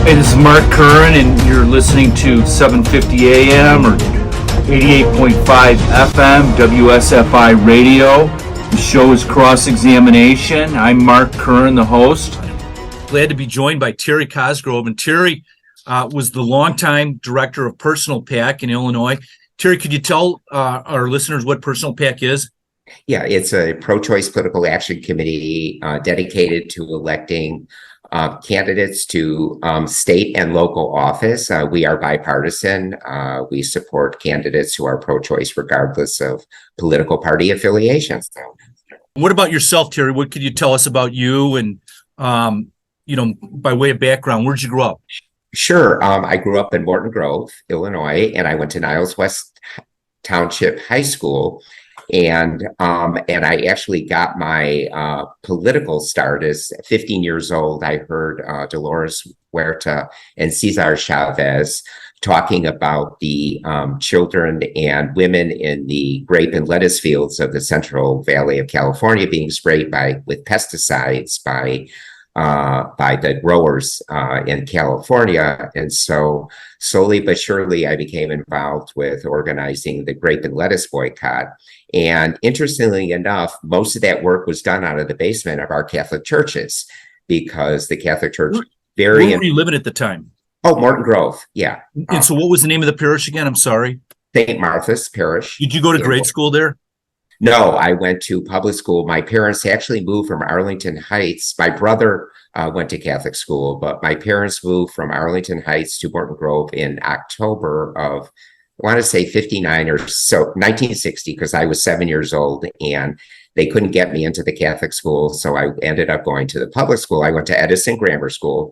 Hey, this is Mark Curran, and you're listening to 750 AM or 88.5 FM, WSFI Radio. The show is Cross-Examination. I'm Mark Curran, the host. Glad to be joined by Terry Cosgrove. And Terry was the longtime director of Personal PAC in Illinois. Terry, could you tell our listeners what Personal PAC is? Yeah, it's a pro-choice political action committee dedicated to electing candidates to state and local office. We are bipartisan. We support candidates who are pro-choice regardless of political party affiliations. What about yourself, Terry? What could you tell us about you and, by way of background, where'd you grow up? Sure. I grew up in Morton Grove, Illinois, and I went to Niles West Township High School. And I actually got my political start as 15 years old. I heard Dolores Huerta and Cesar Chavez talking about the children and women in the grape and lettuce fields of the Central Valley of California being sprayed with pesticides by the growers in California. And so slowly but surely, I became involved with organizing the grape and lettuce boycott. And interestingly enough, most of that work was done out of the basement of our Catholic churches because the Catholic Church Where were you living at the time? Oh, Morton Grove. Yeah. And so what was the name of the parish again? I'm sorry. St. Martha's Parish. Did you go to grade school there? No, I went to public school. My parents actually moved from Arlington Heights. My brother went to Catholic school, but my parents moved from Arlington Heights to Morton Grove in October of, I want to say 59 or so, 1960, because I was 7 years old and they couldn't get me into the Catholic school. So I ended up going to the public school. I went to Edison Grammar School.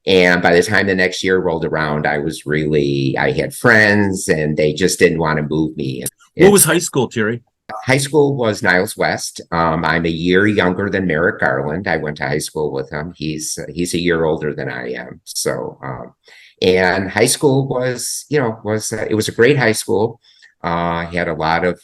And by the time the next year rolled around, I had friends and they just didn't want to move me. What was high school, Terry? High school was Niles West. I'm a year younger than Merrick Garland. I went to high school with him. He's a year older than I am. So, and high school was it was a great high school. Had a lot of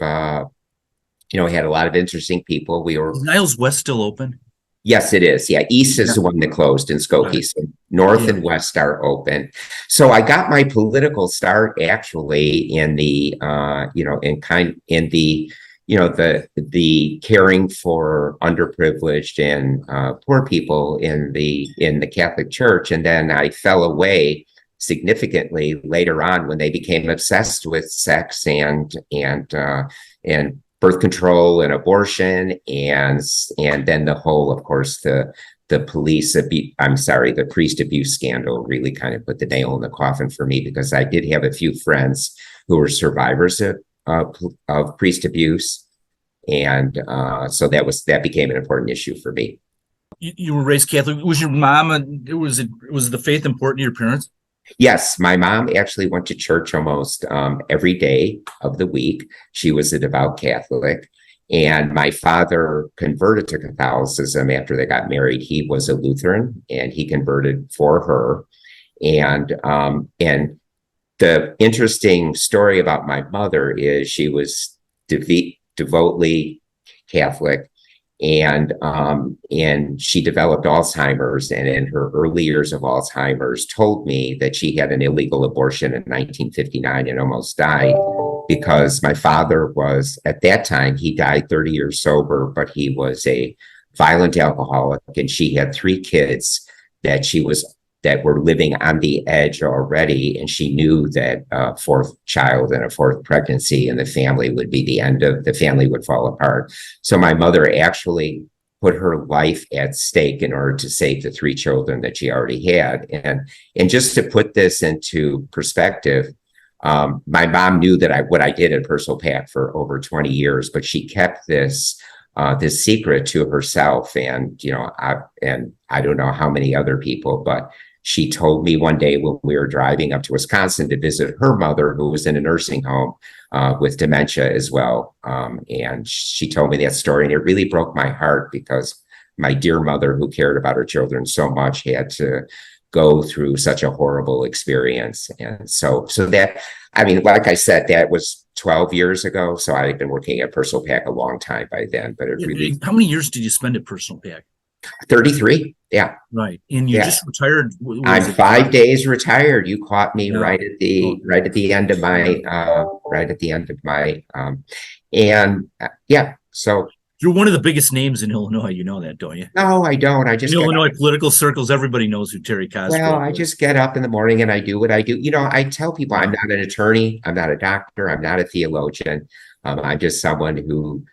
interesting people. Is Niles West still open? Yes, it is. Yeah, East is the one that closed in Skokie. So North and West are open. So I got my political start actually in the the caring for underprivileged and poor people in the Catholic Church, and then I fell away significantly later on when they became obsessed with sex and birth control and abortion, and then the whole, of course, the priest abuse scandal really kind of put the nail in the coffin for me, because I did have a few friends who were survivors of priest abuse, and so that became an important issue for me. You were raised Catholic. Was your mom? Was the faith important to your parents? Yes, my mom actually went to church almost every day of the week. She was a devout Catholic, and my father converted to Catholicism after they got married. He was a Lutheran, and he converted for her. And the interesting story about my mother is she was devotedly Catholic. And she developed Alzheimer's, and in her early years of Alzheimer's told me that she had an illegal abortion in 1959 and almost died because my father was, at that time, he died 30 years sober, but he was a violent alcoholic, and she had 3 kids that were living on the edge already. And she knew that a 4th child and a 4th pregnancy in the family would be the end of the family would fall apart. So my mother actually put her life at stake in order to save the 3 children that she already had. And just to put this into perspective, my mom knew that what I did at Personal PAC for over 20 years, but she kept this secret to herself. And, I don't know how many other people, but she told me one day when we were driving up to Wisconsin to visit her mother, who was in a nursing home with dementia as well. And she told me that story, and it really broke my heart because my dear mother, who cared about her children so much, had to go through such a horrible experience. And so that, like I said, that was 12 years ago. So I've been working at Personal PAC a long time by then, but How many years did you spend at Personal PAC? 33. Yeah. Right. And you just retired. I'm 5 days retired. You caught me right at the end of my so you're one of the biggest names in Illinois. You know that, don't you? No, I don't. I just in Illinois political circles, everybody knows who Terry Cosgrove is. Well, I just get up in the morning and I do what I do. I tell people I'm not an attorney, I'm not a doctor, I'm not a theologian. I'm just someone who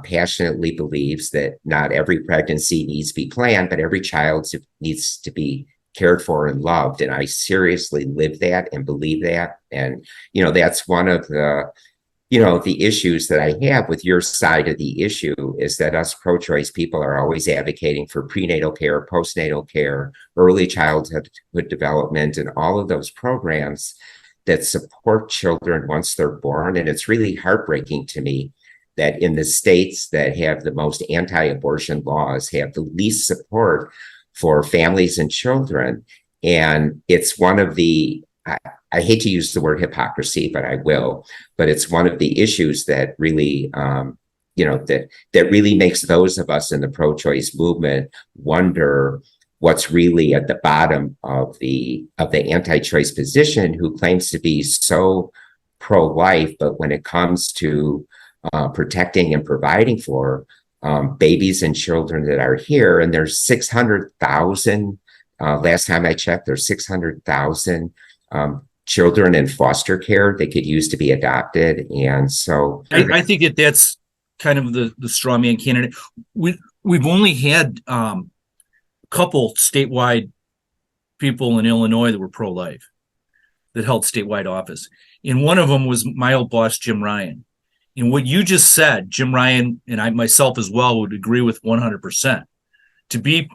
passionately believes that not every pregnancy needs to be planned, but every child needs to be cared for and loved. And I seriously live that and believe that. And, that's one of the issues that I have with your side of the issue is that us pro-choice people are always advocating for prenatal care, postnatal care, early childhood development, and all of those programs that support children once they're born. And it's really heartbreaking to me that in the states that have the most anti-abortion laws have the least support for families and children. And it's one of the, I hate to use the word hypocrisy, but I will, but it's one of the issues that really, that really makes those of us in the pro-choice movement wonder what's really at the bottom of the anti-choice position, who claims to be so pro-life, but when it comes to protecting and providing for babies and children that are here, and there's 600,000, last time I checked, there's 600,000 children in foster care they could use to be adopted. And so I think that's kind of the straw man candidate. We've only had a couple statewide people in Illinois that were pro-life that held statewide office. And one of them was my old boss, Jim Ryan. And what you just said, Jim Ryan and I myself as well would agree with 100%. To be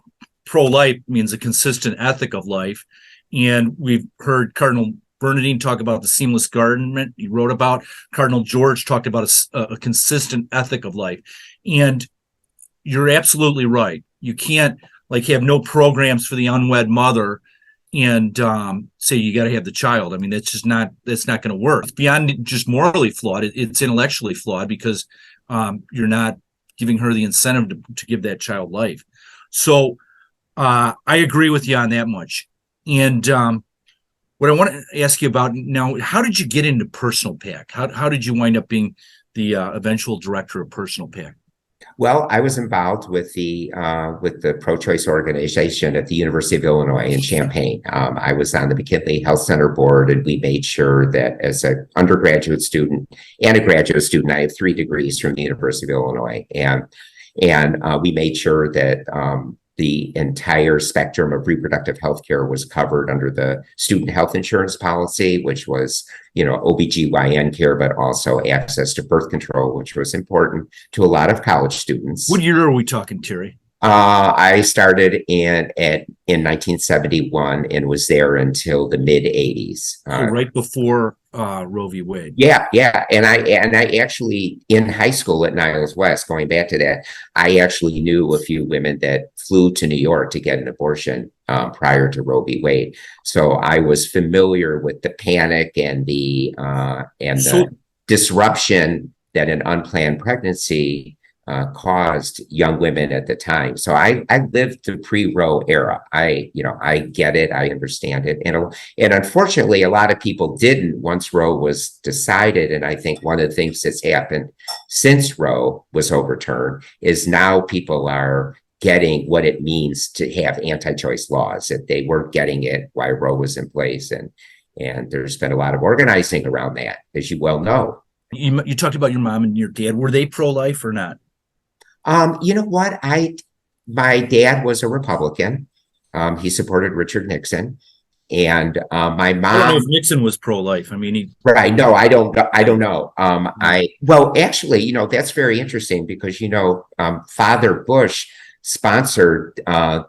pro-life means a consistent ethic of life. And we've heard Cardinal Bernardine talk about the seamless garment he wrote about. Cardinal George talked about a consistent ethic of life. And you're absolutely right. You can't have no programs for the unwed mother and say you got to have the child. I mean, that's not going to work. It's beyond just morally flawed. It's intellectually flawed because you're not giving her the incentive to give that child life. So I agree with you on that much. And what I want to ask you about now, how did you get into Personal PAC? How did you wind up being the eventual director of Personal PAC? Well, I was involved with the pro-choice organization at the University of Illinois in Champaign. I was on the McKinley Health Center board, and we made sure that as an undergraduate student and a graduate student, I have 3 degrees from the University of Illinois, and we made sure that the entire spectrum of reproductive health care was covered under the student health insurance policy, which was, OBGYN care, but also access to birth control, which was important to a lot of college students. What year are we talking, Terry? I started in 1971 and was there until the mid 80s. So right before Roe v. Wade. Yeah. And I actually, in high school at Niles West, going back to that, I actually knew a few women that flew to New York to get an abortion prior to Roe v. Wade. So I was familiar with the panic and the disruption that an unplanned pregnancy caused young women at the time. So I lived the pre-Roe era. I get it. I understand it. And unfortunately, a lot of people didn't once Roe was decided. And I think one of the things that's happened since Roe was overturned is now people are getting what it means to have anti-choice laws, that they weren't getting it while Roe was in place. And there's been a lot of organizing around that, as you well know. You talked about your mom and your dad. Were they pro-life or not? You know what? My dad was a Republican. He supported Richard Nixon, and my mom. I don't know if Nixon was pro-life. I mean, right? No, I don't know. Actually, that's very interesting because Father Bush sponsored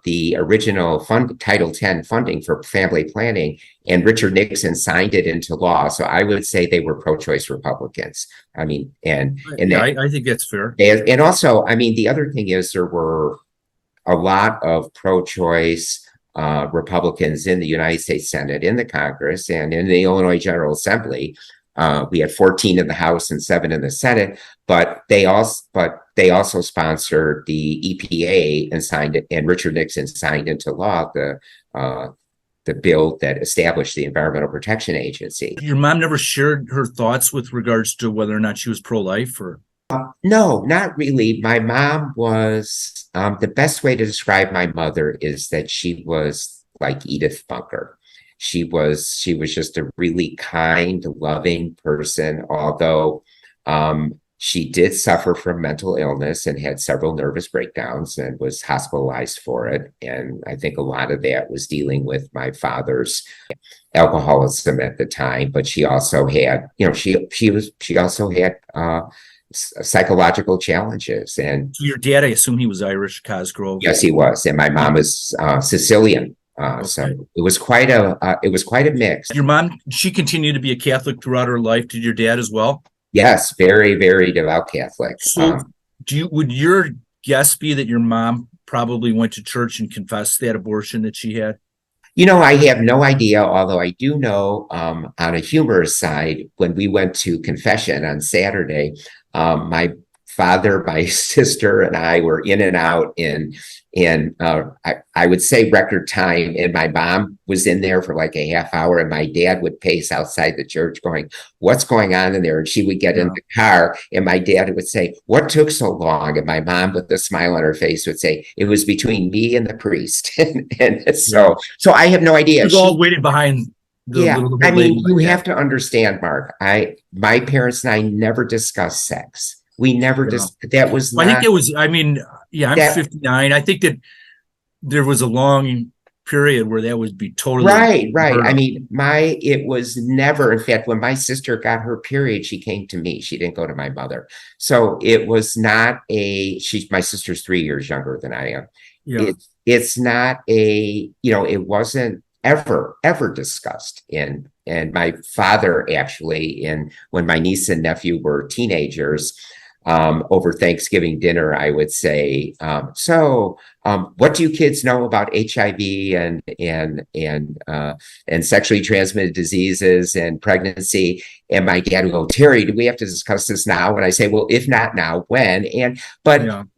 the original Title X funding for family planning, and Richard Nixon signed it into law. So I would say they were pro-choice Republicans. I mean, I think that's fair. And also, I mean, the other thing is there were a lot of pro-choice Republicans in the United States Senate, in the Congress, and in the Illinois General Assembly we had 14 in the House and 7 in the Senate, but they also sponsored the EPA and signed it, and Richard Nixon signed into law the bill that established the Environmental Protection Agency. Your mom never shared her thoughts with regards to whether or not she was pro-life, or? No, not really. My mom was, the best way to describe my mother is that she was like Edith Bunker. She was just a really kind, loving person, although she did suffer from mental illness and had several nervous breakdowns and was hospitalized for it. And I think a lot of that was dealing with my father's alcoholism at the time. But she also had, she also had psychological challenges. And So your dad, I assume he was Irish, Cosgrove. yes, he was. And my mom is Sicilian. So it was quite a mix. Your mom, she continued to be a Catholic throughout her life. Did your dad as well? Yes, very, very devout Catholic. So would your guess be that your mom probably went to church and confessed that abortion that she had? I have no idea, although I do know, on a humorous side, when we went to confession on Saturday, my father, my sister, and I were in and out in I would say record time, and my mom was in there for like a half hour, and my dad would pace outside the church going, "What's going on in there?" And she would get in the car, and my dad would say, "What took so long?" And my mom, with a smile on her face, would say, "It was between me and the priest." and so I have no idea. You all waited behind the little I mean, you like have to understand, Mark. My parents and I never discussed sex. We never that was not, I think it was, I'm 59. I think that there was a long period where that would be totally right. I mean, it was never, in fact, when my sister got her period, she came to me. She didn't go to my mother. So it was not my sister's 3 years younger than I am. Yeah. It's not it wasn't ever discussed. And my father actually, when my niece and nephew were teenagers, over Thanksgiving dinner, I would say, what do you kids know about HIV and sexually transmitted diseases and pregnancy? And my dad would go, "Terry, do we have to discuss this now?" And I say, "Well, if not now, when?"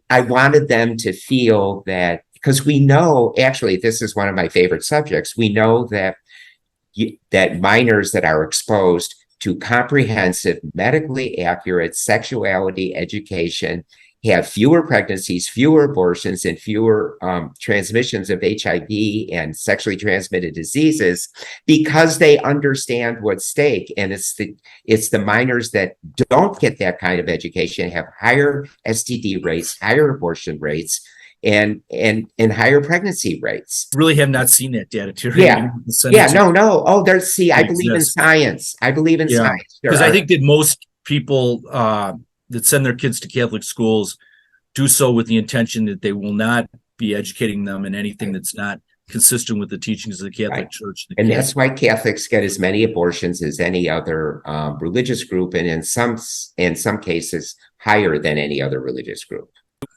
I wanted them to feel that, because we know, actually, this is one of my favorite subjects. We know that minors that are exposed to comprehensive, medically accurate sexuality education have fewer pregnancies, fewer abortions, and fewer transmissions of HIV and sexually transmitted diseases, because they understand what's at stake. And it's the minors that don't get that kind of education have higher STD rates, higher abortion rates, and higher pregnancy rates. Really have not seen that data, Terry. No. Oh, I believe in science. I believe in science. Because I think that most people that send their kids to Catholic schools do so with the intention that they will not be educating them in anything that's not consistent with the teachings of the Catholic Church. And that's why Catholics get as many abortions as any other religious group, and in some cases higher than any other religious group.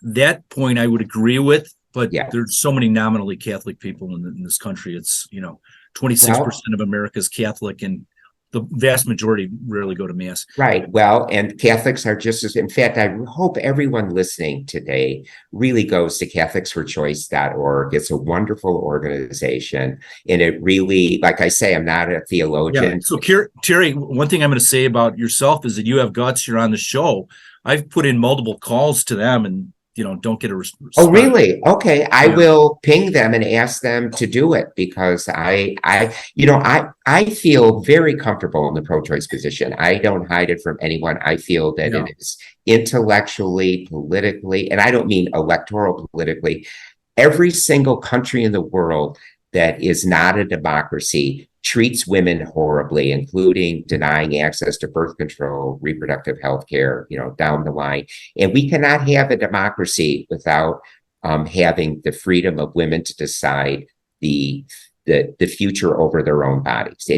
That point I would agree with, but there's so many nominally Catholic people in this country. It's 26% of America is Catholic, and the vast majority rarely go to mass. Right. Well, and Catholics are just as, in fact, I hope everyone listening today really goes to CatholicsForChoice.org. It's a wonderful organization. And it really, like I say, I'm not a theologian. Yeah. So Terry, one thing I'm going to say about yourself is that you have guts. You're on the show. I've put in multiple calls to them and don't get a response. Oh, really? Okay. I will ping them and ask them to do it, because I feel very comfortable in the pro-choice position. I don't hide it from anyone. I feel that it is intellectually, politically, and I don't mean electoral politically. Every single country in the world that is not a democracy treats women horribly, including denying access to birth control, reproductive health care, down the line. And we cannot have a democracy without having the freedom of women to decide the future over their own bodies.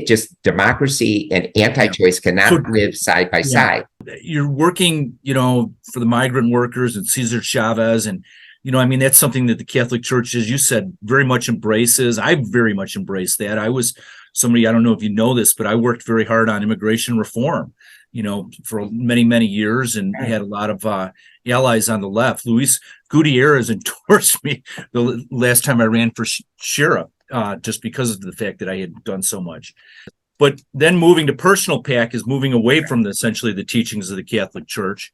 Democracy and anti-choice cannot live side by side. You're working, for the migrant workers and Cesar Chavez, and that's something that the Catholic Church, as you said, very much embraces. I very much embraced that. I was somebody, I don't know if you know this, but I worked very hard on immigration reform, for many, many years, and had a lot of allies on the left. Luis Gutierrez endorsed me the last time I ran for sheriff, just because of the fact that I had done so much. But then moving to Personal PAC is moving away from essentially the teachings of the Catholic Church.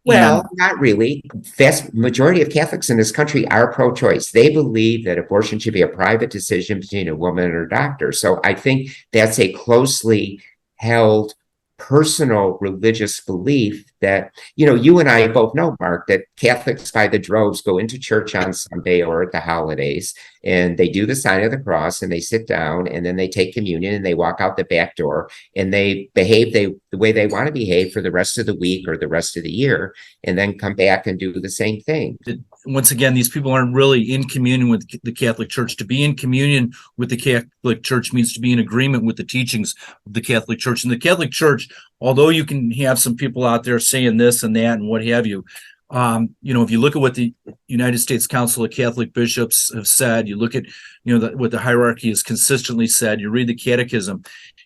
Well, not really. Vast majority of Catholics in this country are pro-choice. They believe that abortion should be a private decision between a woman and her doctor. So I think that's a closely held personal religious belief that, you and I both know, Mark, that Catholics by the droves go into church on Sunday or at the holidays, and they do the sign of the cross, and they sit down, and then they take communion, and they walk out the back door, and they behave the way they want to behave for the rest of the week or the rest of the year, and then come back and do the same thing. Once again, these people aren't really in communion with the Catholic Church. To be in communion with the Catholic Church means to be in agreement with the teachings of the Catholic Church. And the Catholic Church, although you can have some people out there saying this and that and what have you, if you look at what the United States Council of Catholic Bishops have said, you look at what the hierarchy has consistently said, you read the Catechism,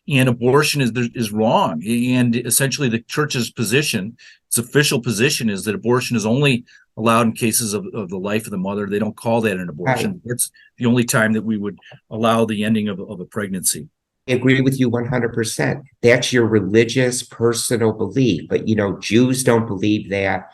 and abortion is wrong. And essentially, the Church's position, its official position, is that abortion is only allowed in cases of the life of the mother. They don't call that an abortion. Right. It's the only time that we would allow the ending of a pregnancy. I agree with you 100%. That's your religious, personal belief. But, Jews don't believe that.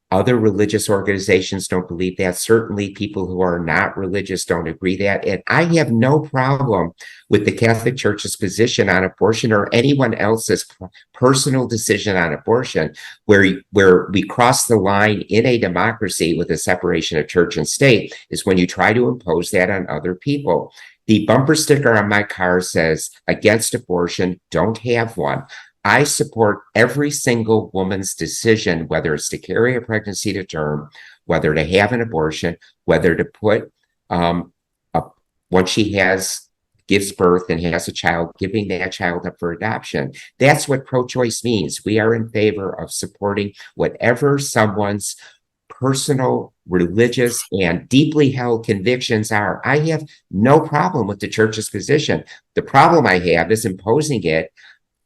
Other religious organizations don't believe that. Certainly people who are not religious don't agree that. And I have no problem with the Catholic Church's position on abortion or anyone else's personal decision on abortion, where we cross the line in a democracy with a separation of church and state is when you try to impose that on other people. The bumper sticker on my car says, "Against abortion, don't have one." I support every single woman's decision, whether it's to carry a pregnancy to term, whether to have an abortion, whether to put, once she gives birth and has a child, giving that child up for adoption. That's what pro-choice means. We are in favor of supporting whatever someone's personal, religious, and deeply held convictions are. I have no problem with the Church's position. The problem I have is imposing it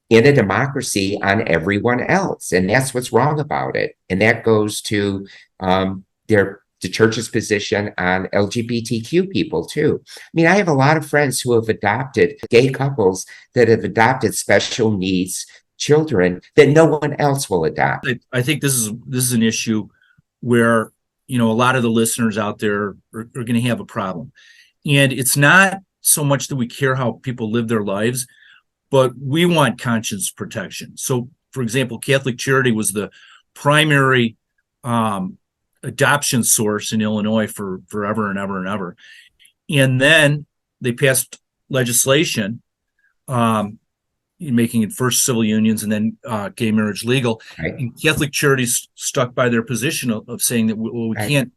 in a democracy on everyone else. And that's what's wrong about it. And that goes to the Church's position on LGBTQ people too. I mean, I have a lot of friends who have adopted gay couples that have adopted special needs children that no one else will adopt. I think this is an issue where, a lot of the listeners out there are going to have a problem. And it's not so much that we care how people live their lives, but we want conscience protection. So, for example, Catholic Charity was the primary adoption source in Illinois for forever and ever and ever. And then they passed legislation making it first civil unions and then gay marriage legal. Right. And Catholic Charities stuck by their position of saying that we can't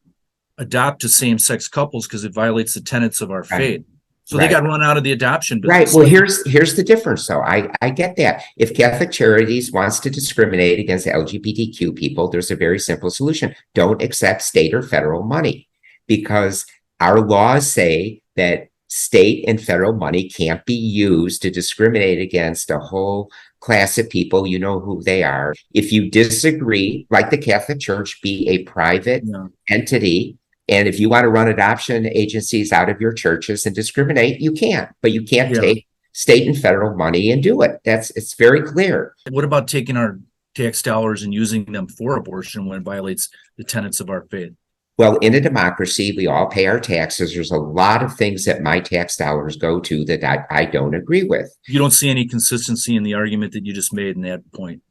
adopt to same-sex couples because it violates the tenets of our faith. So they got run out of the adoption business. Right. Well, here's the difference, though. I get that. If Catholic Charities wants to discriminate against LGBTQ people, there's a very simple solution. Don't accept state or federal money, because our laws say that state and federal money can't be used to discriminate against a whole class of people. You know who they are. If you disagree, like the Catholic Church, be a private entity. And if you want to run adoption agencies out of your churches and discriminate, you can, but you can't take state and federal money and do it. It's very clear. What about taking our tax dollars and using them for abortion when it violates the tenets of our faith? Well, in a democracy, we all pay our taxes. There's a lot of things that my tax dollars go to that I don't agree with. You don't see any consistency in the argument that you just made in that point?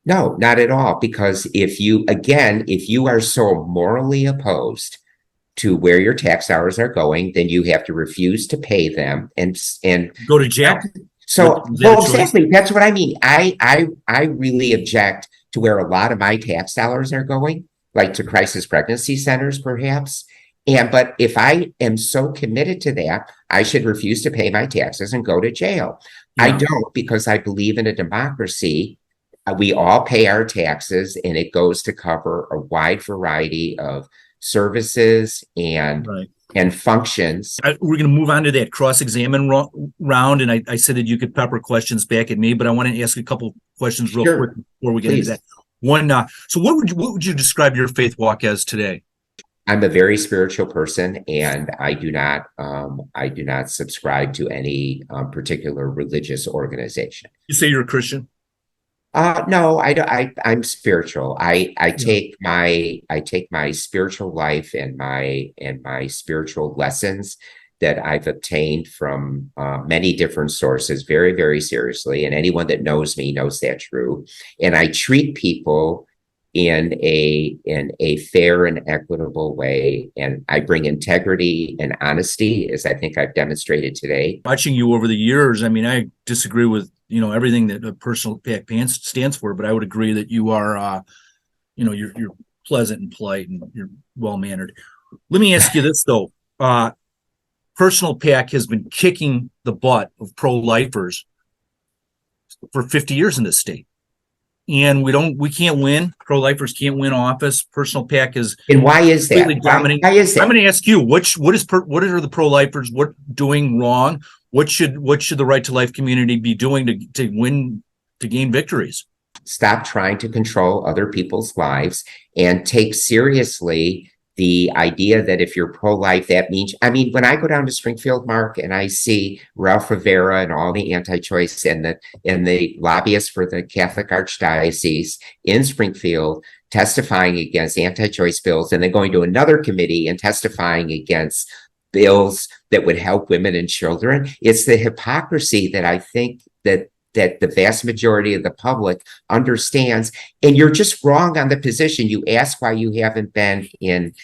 No, not at all. Because if you are so morally opposed to where your tax dollars are going, then you have to refuse to pay them and go to jail. So, exactly. That's what I mean. I really object to where a lot of my tax dollars are going, like to crisis pregnancy centers, perhaps. But if I am so committed to that, I should refuse to pay my taxes and go to jail. Yeah. I don't, because I believe in a democracy. We all pay our taxes, and it goes to cover a wide variety of services and and functions. We're going to move on to that cross-examine round, and I said that you could pepper questions back at me, but I want to ask a couple questions real quick before we get into that. One, so what would you describe your faith walk as today? I'm a very spiritual person, and I do not subscribe to any particular religious organization. You say you're a Christian? No, I'm spiritual. I take my spiritual life and my spiritual lessons that I've obtained from many different sources very, very seriously. And anyone that knows me knows that's true. And I treat people in a fair and equitable way. And I bring integrity and honesty, as I think I've demonstrated today. Watching you over the years, I mean, I disagree with, everything that a Personal PAC stands for, but I would agree that you are, you're pleasant and polite and you're well-mannered. Let me ask you this though. Personal PAC has been kicking the butt of pro-lifers for 50 years in this state. And we can't win. Pro-lifers can't win office. Personal PAC is. And why is that? Why is that? I'm going to ask you, what are the pro-lifers doing wrong? What should the right to life community be doing to gain victories? Stop trying to control other people's lives and take seriously the idea that if you're pro-life, that means, when I go down to Springfield, Mark, and I see Ralph Rivera and all the anti-choice and the lobbyists for the Catholic Archdiocese in Springfield testifying against anti-choice bills, and then going to another committee and testifying against bills that would help women and children, it's the hypocrisy that I think that the vast majority of the public understands. And you're just wrong on the position. You ask why you haven't been in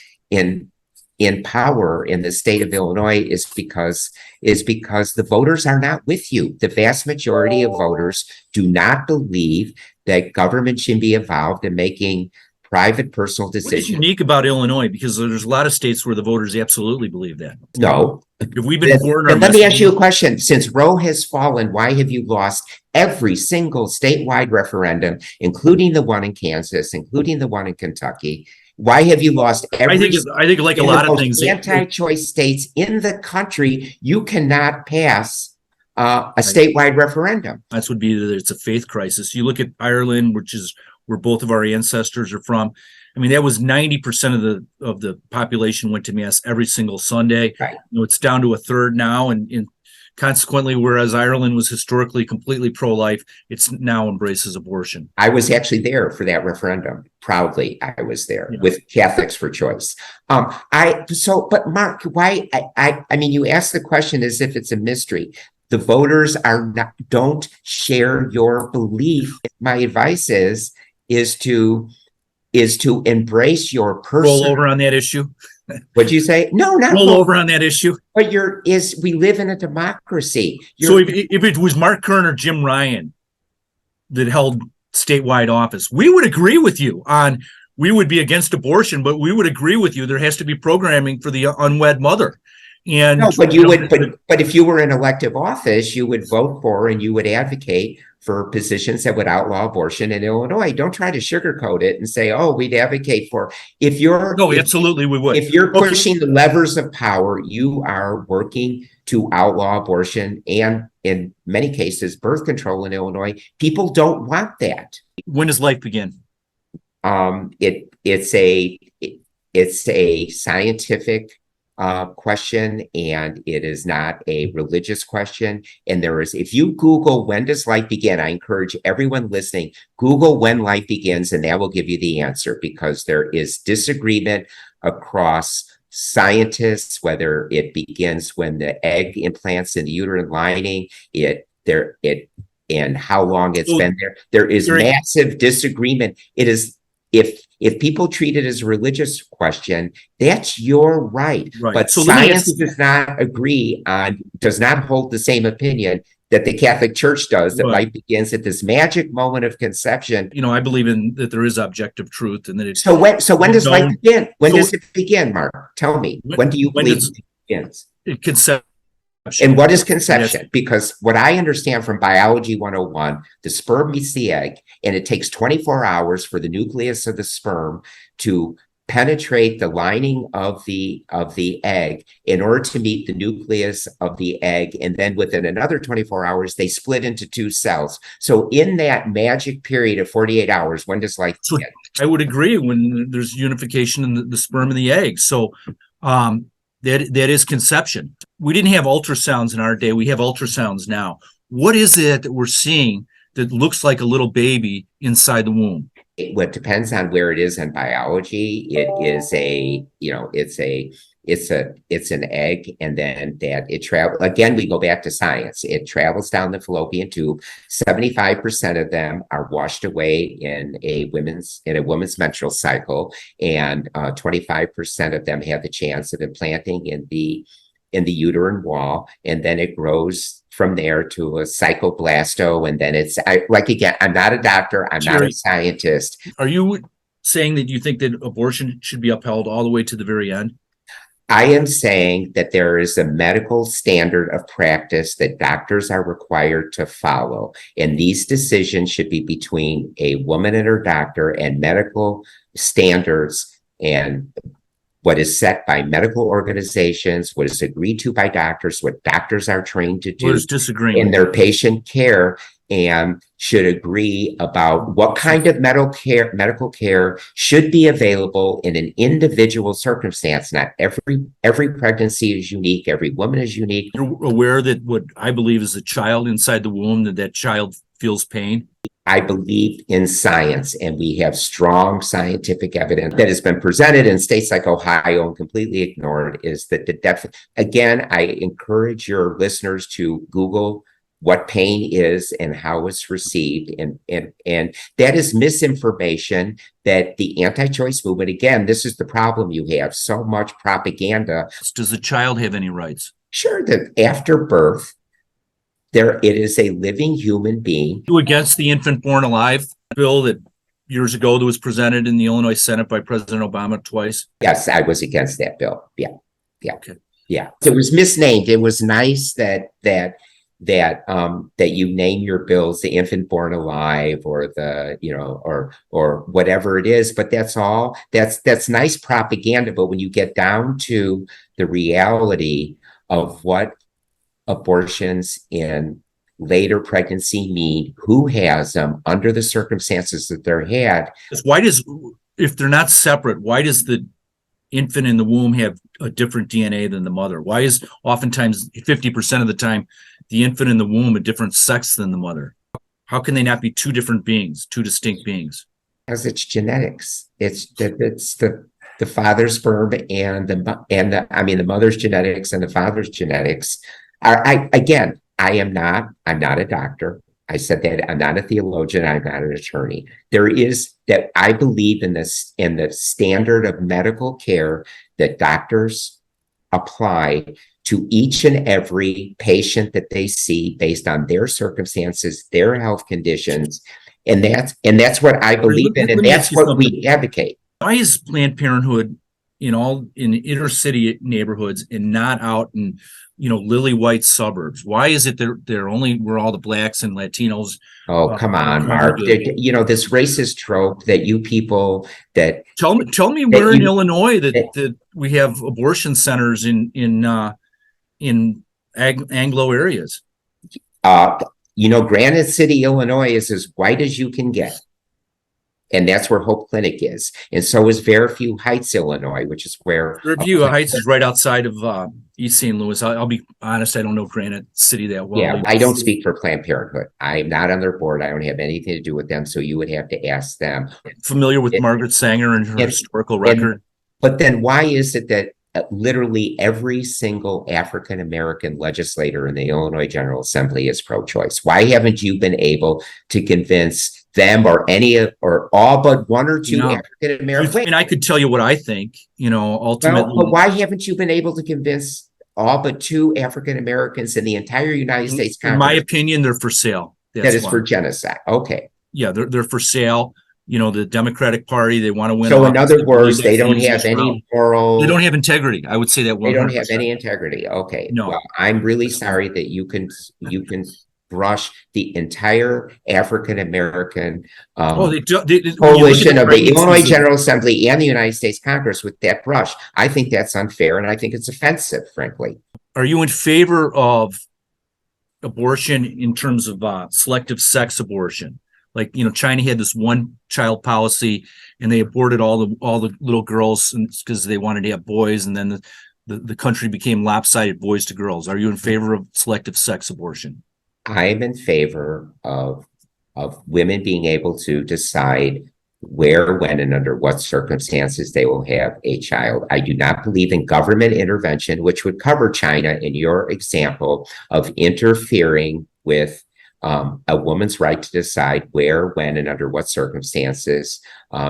power in the state of Illinois is because the voters are not with you. The vast majority of voters do not believe that government should be involved in making private personal decisions. What's unique about Illinois? Because there's a lot of states where the voters absolutely believe that. No. If we've been let me ask you a question. Since Roe has fallen, why have you lost every single statewide referendum, including the one in Kansas, including the one in Kentucky? Why have you lost every? I think like a lot of things, anti-choice states in the country, you cannot pass a statewide referendum. That would be that it's a faith crisis. You look at Ireland, which is where both of our ancestors are from. I mean, that was 90% of the population went to mass every single Sunday. Right. It's down to a third now, and consequently, whereas Ireland was historically completely pro-life, it's now embraces abortion. I was actually there for that referendum. Proudly, I was there with Catholics for Choice. But Mark, why? You asked the question as if it's a mystery. The voters don't share your belief. My advice is to embrace your person. Roll over on that issue. What'd you say? No, not roll over on that issue. But we live in a democracy. So if it was Mark Curran or Jim Ryan that held statewide office, we would agree with you on. We would be against abortion, but we would agree with you. There has to be programming for the unwed mother. And no, but but if you were in elective office, you would vote for and you would advocate for positions that would outlaw abortion in Illinois. Don't try to sugarcoat it and say, "Oh, we'd advocate for." Absolutely, we would. If you're pushing the levers of power, you are working to outlaw abortion and, in many cases, birth control in Illinois. People don't want that. When does life begin? It's a scientific question, and it is not a religious question. And if you Google when does life begin, I encourage everyone listening, Google when life begins, and that will give you the answer, because there is disagreement across scientists, whether it begins when the egg implants in the uterine lining, and how long it's been there. There is massive disagreement. It is, if people treat it as a religious question, that's your right. But so science does not hold the same opinion that the Catholic Church does, that life begins at this magic moment of conception. I believe in that there is objective truth, and that it's so when does life begin? When does it begin, Mark? Tell me. When do you believe it begins? Conception. And what is conception? Yes. Because what I understand from Biology 101, the sperm meets the egg, and it takes 24 hours for the nucleus of the sperm to penetrate the lining of the egg in order to meet the nucleus of the egg, and then within another 24 hours they split into two cells. So in that magic period of 48 hours, when does life begin? I would agree, when there's unification in the sperm and the egg. So that is conception. We didn't have ultrasounds in our day. We have ultrasounds now. What is it that we're seeing that looks like a little baby inside the womb? What depends on where it is in biology. It is it's an egg, and then that it travels. Again, we go back to science. It travels down the fallopian tube. 75% of them are washed away in a woman's menstrual cycle, and 25% of them have the chance of implanting in the uterine wall, and then it grows from there to a psychoblasto, and then again, I'm not a doctor, I'm not a scientist. Are you saying that you think that abortion should be upheld all the way to the very end? I am saying that there is a medical standard of practice that doctors are required to follow, and these decisions should be between a woman and her doctor, and medical standards and what is set by medical organizations, what is agreed to by doctors, what doctors are trained to do in their patient care, and should agree about what kind of medical care should be available in an individual circumstance. Not every pregnancy is unique, every woman is unique. You're aware that what I believe is a child inside the womb, that child feels pain? I believe in science, and we have strong scientific evidence that has been presented in states like Ohio and completely ignored, is that again, I encourage your listeners to Google what pain is and how it's received. And that is misinformation that the anti-choice movement, again, this is the problem you have, so much propaganda. Does the child have any rights? Sure, that after birth, it is a living human being. You against the infant born alive bill that years ago that was presented in the Illinois Senate by President Obama twice? Yes, I was against that bill. Yeah. Okay. Yeah. It was misnamed. It was nice that you name your bills the infant born alive, or or whatever it is, but that's all. That's nice propaganda. But when you get down to the reality of what abortions in later pregnancy mean, who has them, under the circumstances that they're had. If they're not separate, why does the infant in the womb have a different DNA than the mother? Why is oftentimes 50% of the time the infant in the womb a different sex than the mother? How can they not be two different beings, two distinct beings? Because it's genetics. It's the father's sperm and the mother's genetics and the father's genetics. I'm not a doctor. I said that I'm not a theologian. I'm not an attorney. There is that I believe in this, in the standard of medical care that doctors apply to each and every patient that they see based on their circumstances, their health conditions. And that's what I believe in. And that's what we advocate. Why is Planned Parenthood in inner city neighborhoods and not out in lily white suburbs? Why is it they're only where all the blacks and Latinos? Oh, come on, Mark. This racist trope that you people that tell me where in Illinois that we have abortion centers in Anglo areas. Granite City, Illinois is as white as you can get. And that's where Hope Clinic is. And so is Fairview Heights, Illinois, which is where... Fairview Heights is right outside of East St. Louis. I'll be honest, I don't know Granite City that well. Yeah, I don't speak for Planned Parenthood. I'm not on their board. I don't have anything to do with them. So you would have to ask them. Familiar with Margaret Sanger and her historical record? But then why is it that literally every single African-American legislator in the Illinois General Assembly is pro-choice? Why haven't you been able to convince them or all but one or two African Americans? I mean, I could tell you what I think, ultimately. But why haven't you been able to convince all but two African Americans in the entire United States Congress? In my opinion, they're for sale. That is for genocide. Okay. Yeah, they're for sale. The Democratic Party, they want to win. So in other words, they don't have any moral. They don't have integrity. I would say that 100%. They don't have any integrity. Okay. No. Well, I'm really sorry that you can brush the entire African American When you look at coalition of the pregnancies Illinois General Assembly and the United States Congress with that brush. I think that's unfair, and I think it's offensive, frankly. Are you in favor of abortion in terms of selective sex abortion? Like, China had this one-child policy, and they aborted all the little girls because they wanted to have boys, and then the country became lopsided, boys to girls. Are you in favor of selective sex abortion? I am in favor of women being able to decide where, when, and under what circumstances they will have a child. I do not believe in government intervention, which would cover China in your example of interfering with a woman's right to decide where, when, and under what circumstances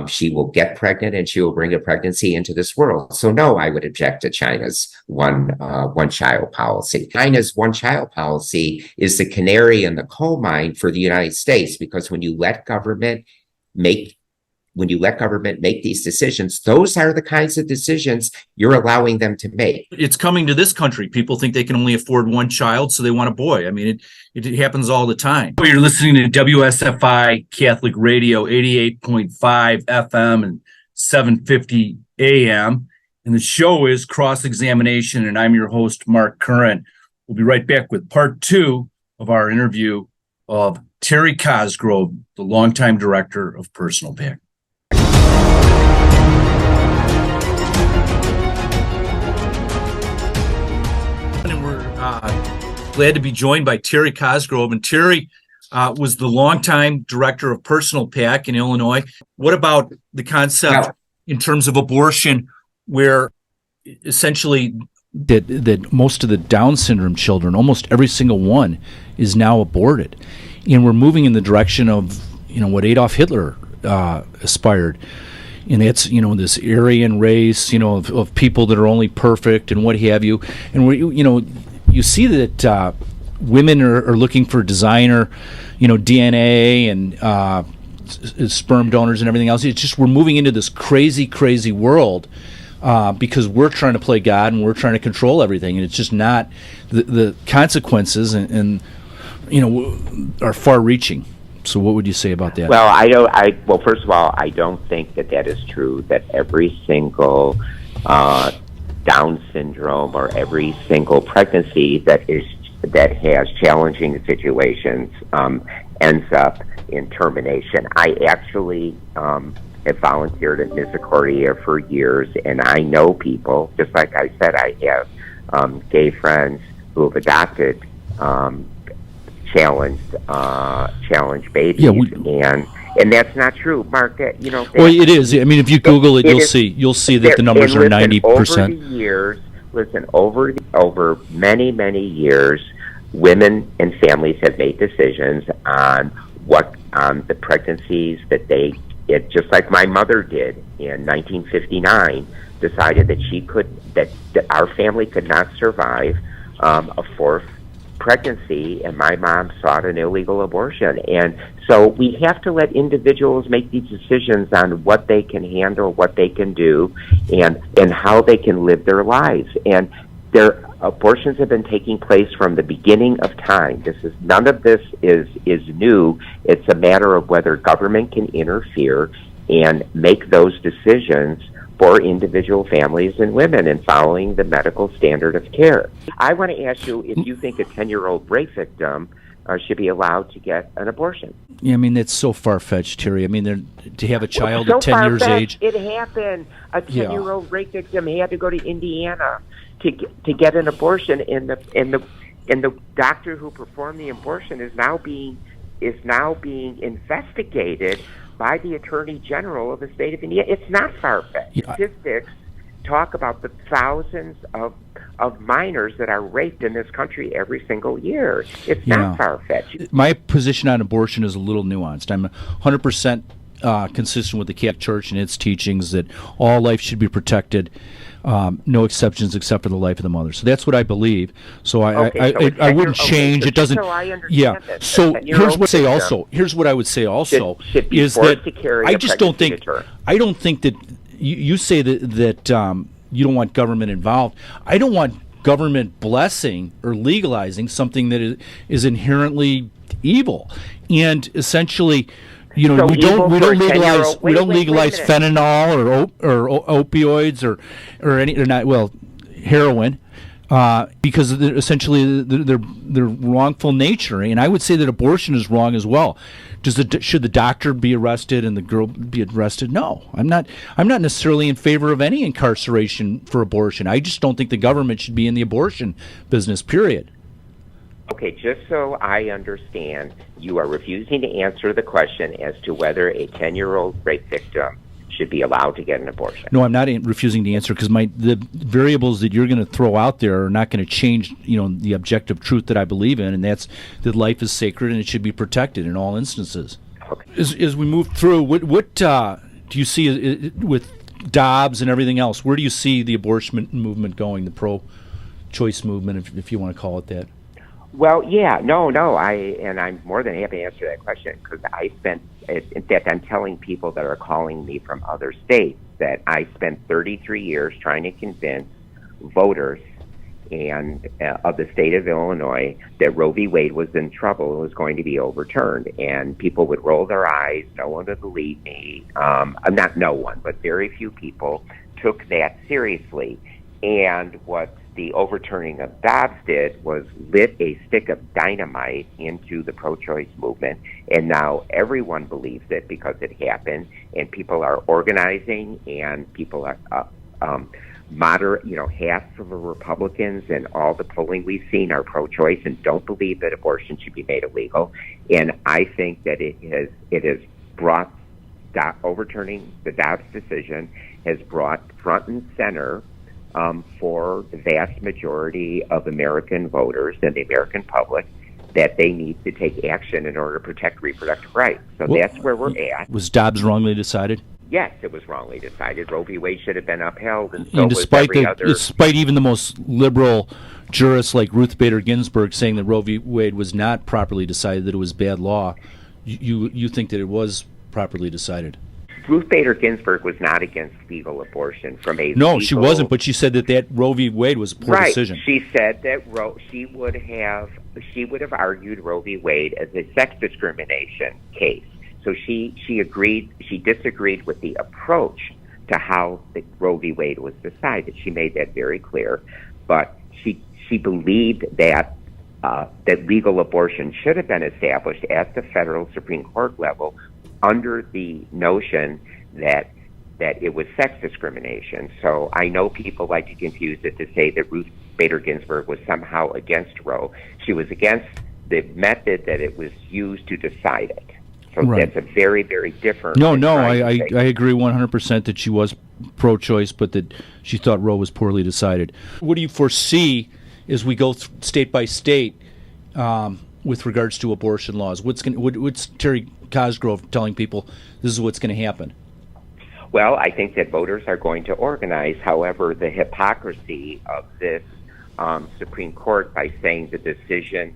she will get pregnant and she will bring a pregnancy into this world. So no, I would object to China's one-child policy. China's one-child policy is the canary in the coal mine for the United States, because when you let government make these decisions, those are the kinds of decisions you're allowing them to make. It's coming to this country. People think they can only afford one child, so they want a boy. I mean, it happens all the time. You're listening to WSFI Catholic Radio, 88.5 FM and 750 AM. And the show is Cross-Examination, and I'm your host, Mark Curran. We'll be right back with part 2 of our interview of Terry Cosgrove, the longtime director of Personal PAC. And we're glad to be joined by Terry Cosgrove. And Terry was the longtime director of Personal PAC in Illinois. What about the concept in terms of abortion, where essentially that most of the Down syndrome children, almost every single one, is now aborted, and we're moving in the direction of what Adolf Hitler aspired, and it's this Aryan race of people that are only perfect and what have you, and you see that women are looking for designer DNA and sperm donors and everything else. It's just we're moving into this crazy world. Because we're trying to play God and we're trying to control everything, and it's just not the consequences and are far-reaching. So, what would you say about that? Well, first of all, I don't think that is true. That every single Down syndrome or every single pregnancy that has challenging situations ends up in termination. I actually have volunteered at Misericordia for years, and I know people, just like I said, I have gay friends who have adopted challenged babies, and that's not true, Mark. Well, it is. I mean, if you Google it, you'll see that the numbers are 90%. Over the years, over many years, women and families have made decisions on the pregnancies that it just like my mother did in 1959, decided that our family could not survive a fourth pregnancy, and my mom sought an illegal abortion. And so we have to let individuals make these decisions on what they can handle, what they can do, and how they can live their lives. And their abortions have been taking place from the beginning of time. None of this is new. It's a matter of whether government can interfere and make those decisions for individual families and women and following the medical standard of care. I want to ask you if you think a 10-year-old rape victim should be allowed to get an abortion. Yeah, I mean, that's so far-fetched, Terry. I mean, to have a child at 10 years age. It happened. A 10-year-old rape victim had to go to Indiana to get an abortion, and the doctor who performed the abortion is now being investigated by the Attorney General of the state of Indiana. It's not far-fetched. Statistics talk about the thousands of minors that are raped in this country every single year. It's not far-fetched. My position on abortion is a little nuanced. I'm 100% consistent with the Catholic Church and its teachings that all life should be protected, no exceptions except for the life of the mother. So that's what I believe. So I wouldn't change. It doesn't. This. So here's what I would say also is that I just don't think. I don't think that you say that you don't want government involved. I don't want government blessing or legalizing something that is inherently evil. And essentially, we don't legalize fentanyl or opioids or heroin. Because essentially their wrongful nature, and I would say that abortion is wrong as well. Should the doctor be arrested and the girl be arrested? No, I'm not necessarily in favor of any incarceration for abortion. I just don't think the government should be in the abortion business. Period. Okay, just so I understand, you are refusing to answer the question as to whether a 10-year-old rape victim should be allowed to get an abortion. No, I'm not refusing to answer because the variables that you're going to throw out there are not going to change, the objective truth that I believe in, and that's that life is sacred and it should be protected in all instances. Okay. As we move through, what do you see with Dobbs and everything else? Where do you see the abortion movement going, the pro-choice movement, if you want to call it that? Well, yeah, no, I'm more than happy to answer that question because in fact, I'm telling people that are calling me from other states that I spent 33 years trying to convince voters and of the state of Illinois that Roe v. Wade was in trouble and was going to be overturned. And people would roll their eyes. No one would believe me. Not no one, but very few people took that seriously. And what the overturning of Dobbs did was lit a stick of dynamite into the pro-choice movement, and now everyone believes it because it happened, and people are organizing, and people are moderate, half of the Republicans and all the polling we've seen are pro-choice and don't believe that abortion should be made illegal, and I think that it has brought overturning the Dobbs decision has brought front and center for the vast majority of American voters and the American public that they need to take action in order to protect reproductive rights. So that's where we're at. Was Dobbs wrongly decided? Yes, it was wrongly decided. Roe v. Wade should have been upheld, and so was every other. Despite even the most liberal jurists like Ruth Bader Ginsburg saying that Roe v. Wade was not properly decided, that it was bad law, you think that it was properly decided? Ruth Bader Ginsburg was not against legal abortion from a No, she wasn't, but she said that Roe v. Wade was a poor decision. She said that she would have argued Roe v. Wade as a sex discrimination case. So she disagreed with the approach to how the Roe v. Wade was decided. She made that very clear, but she believed that legal abortion should have been established at the federal Supreme Court level under the notion that it was sex discrimination. So I know people like to confuse it to say that Ruth Bader Ginsburg was somehow against Roe. She was against the method that it was used to decide it. So That's a very, very different... No, I agree 100% that she was pro-choice, but that she thought Roe was poorly decided. What do you foresee as we go state by state with regards to abortion laws? What's Terry Cosgrove telling people this is what's going to happen? Well, I think that voters are going to organize. However, the hypocrisy of this Supreme Court by saying the decision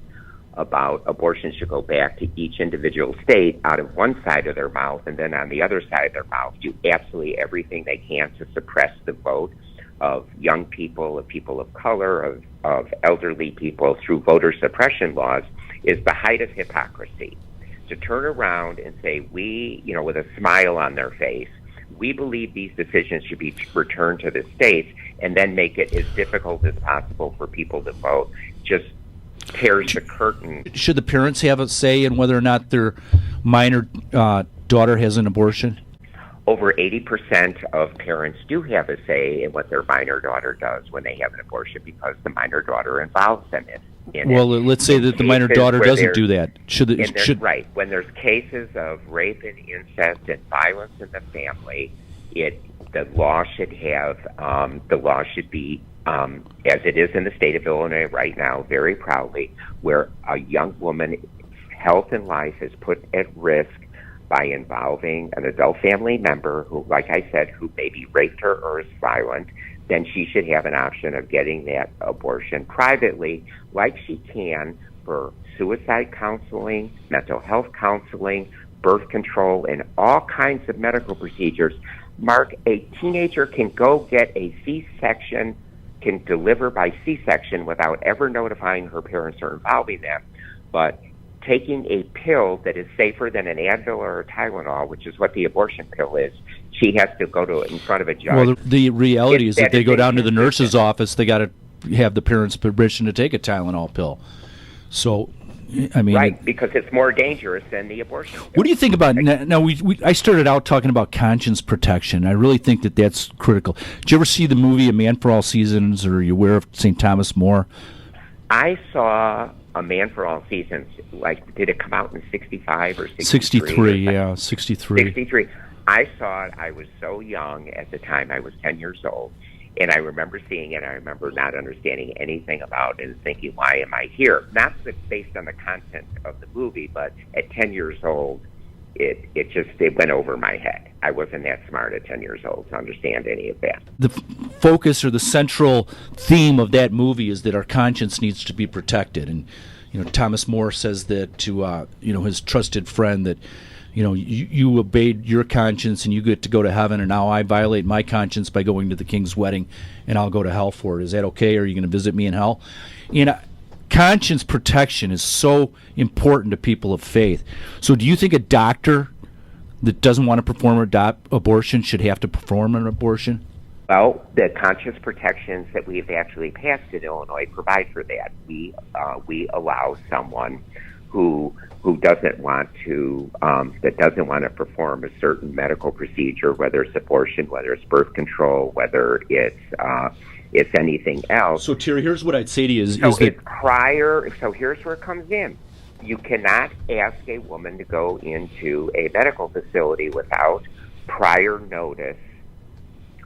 about abortion should go back to each individual state out of one side of their mouth, and then on the other side of their mouth do absolutely everything they can to suppress the vote of young people, of people of color, of elderly people through voter suppression laws is the height of hypocrisy. To turn around and say, with a smile on their face, we believe these decisions should be returned to the states, and then make it as difficult as possible for people to vote, just tears the curtain. Should the parents have a say in whether or not their minor daughter has an abortion? Over 80% of parents do have a say in what their minor daughter does when they have an abortion because the minor daughter involves them in it. Let's say that the minor daughter doesn't do that. Right. When there's cases of rape and incest and violence in the family, the law should be as it is in the state of Illinois right now, very proudly, where a young woman's health and life is put at risk by involving an adult family member who, like I said, who maybe raped her or is violent, then she should have an option of getting that abortion privately, like she can for suicide counseling, mental health counseling, birth control, and all kinds of medical procedures. Mark, a teenager can go get a C-section can deliver by C-section without ever notifying her parents or involving them. But taking a pill that is safer than an Advil or a Tylenol, which is what the abortion pill is, she has to go in front of a judge. Well, the reality is that they go down to the nurse's office, they got to have the parents' permission to take a Tylenol pill. So, I mean, right, because it's more dangerous than the abortion pill. What do you think about now? I started out talking about conscience protection. I really think that that's critical. Did you ever see the movie A Man for All Seasons, or are you aware of St. Thomas More? I saw A Man for All Seasons. Like, did it come out in 65 or 63? 63, yeah, 63. 63. I saw it. I was so young at the time. I was 10 years old. And I remember seeing it. I remember not understanding anything about it and thinking, why am I here? Not based on the content of the movie, but at 10 years old, it went over my head. I wasn't that smart at 10 years old to understand any of that. The focus or the central theme of that movie is that our conscience needs to be protected. And, Thomas More says that to, his trusted friend that, you obeyed your conscience and you get to go to heaven, and now I violate my conscience by going to the king's wedding, and I'll go to hell for it. Is that okay? Are you going to visit me in hell? Conscience protection is so important to people of faith. So do you think a doctor that doesn't want to perform an abortion should have to perform an abortion? Well, the conscience protections that we've actually passed in Illinois provide for that. We allow someone who doesn't want to perform a certain medical procedure, whether it's abortion, whether it's birth control, whether it's anything else. So Terry, here's what I'd say to you is So here's where it comes in. You cannot ask a woman to go into a medical facility without prior notice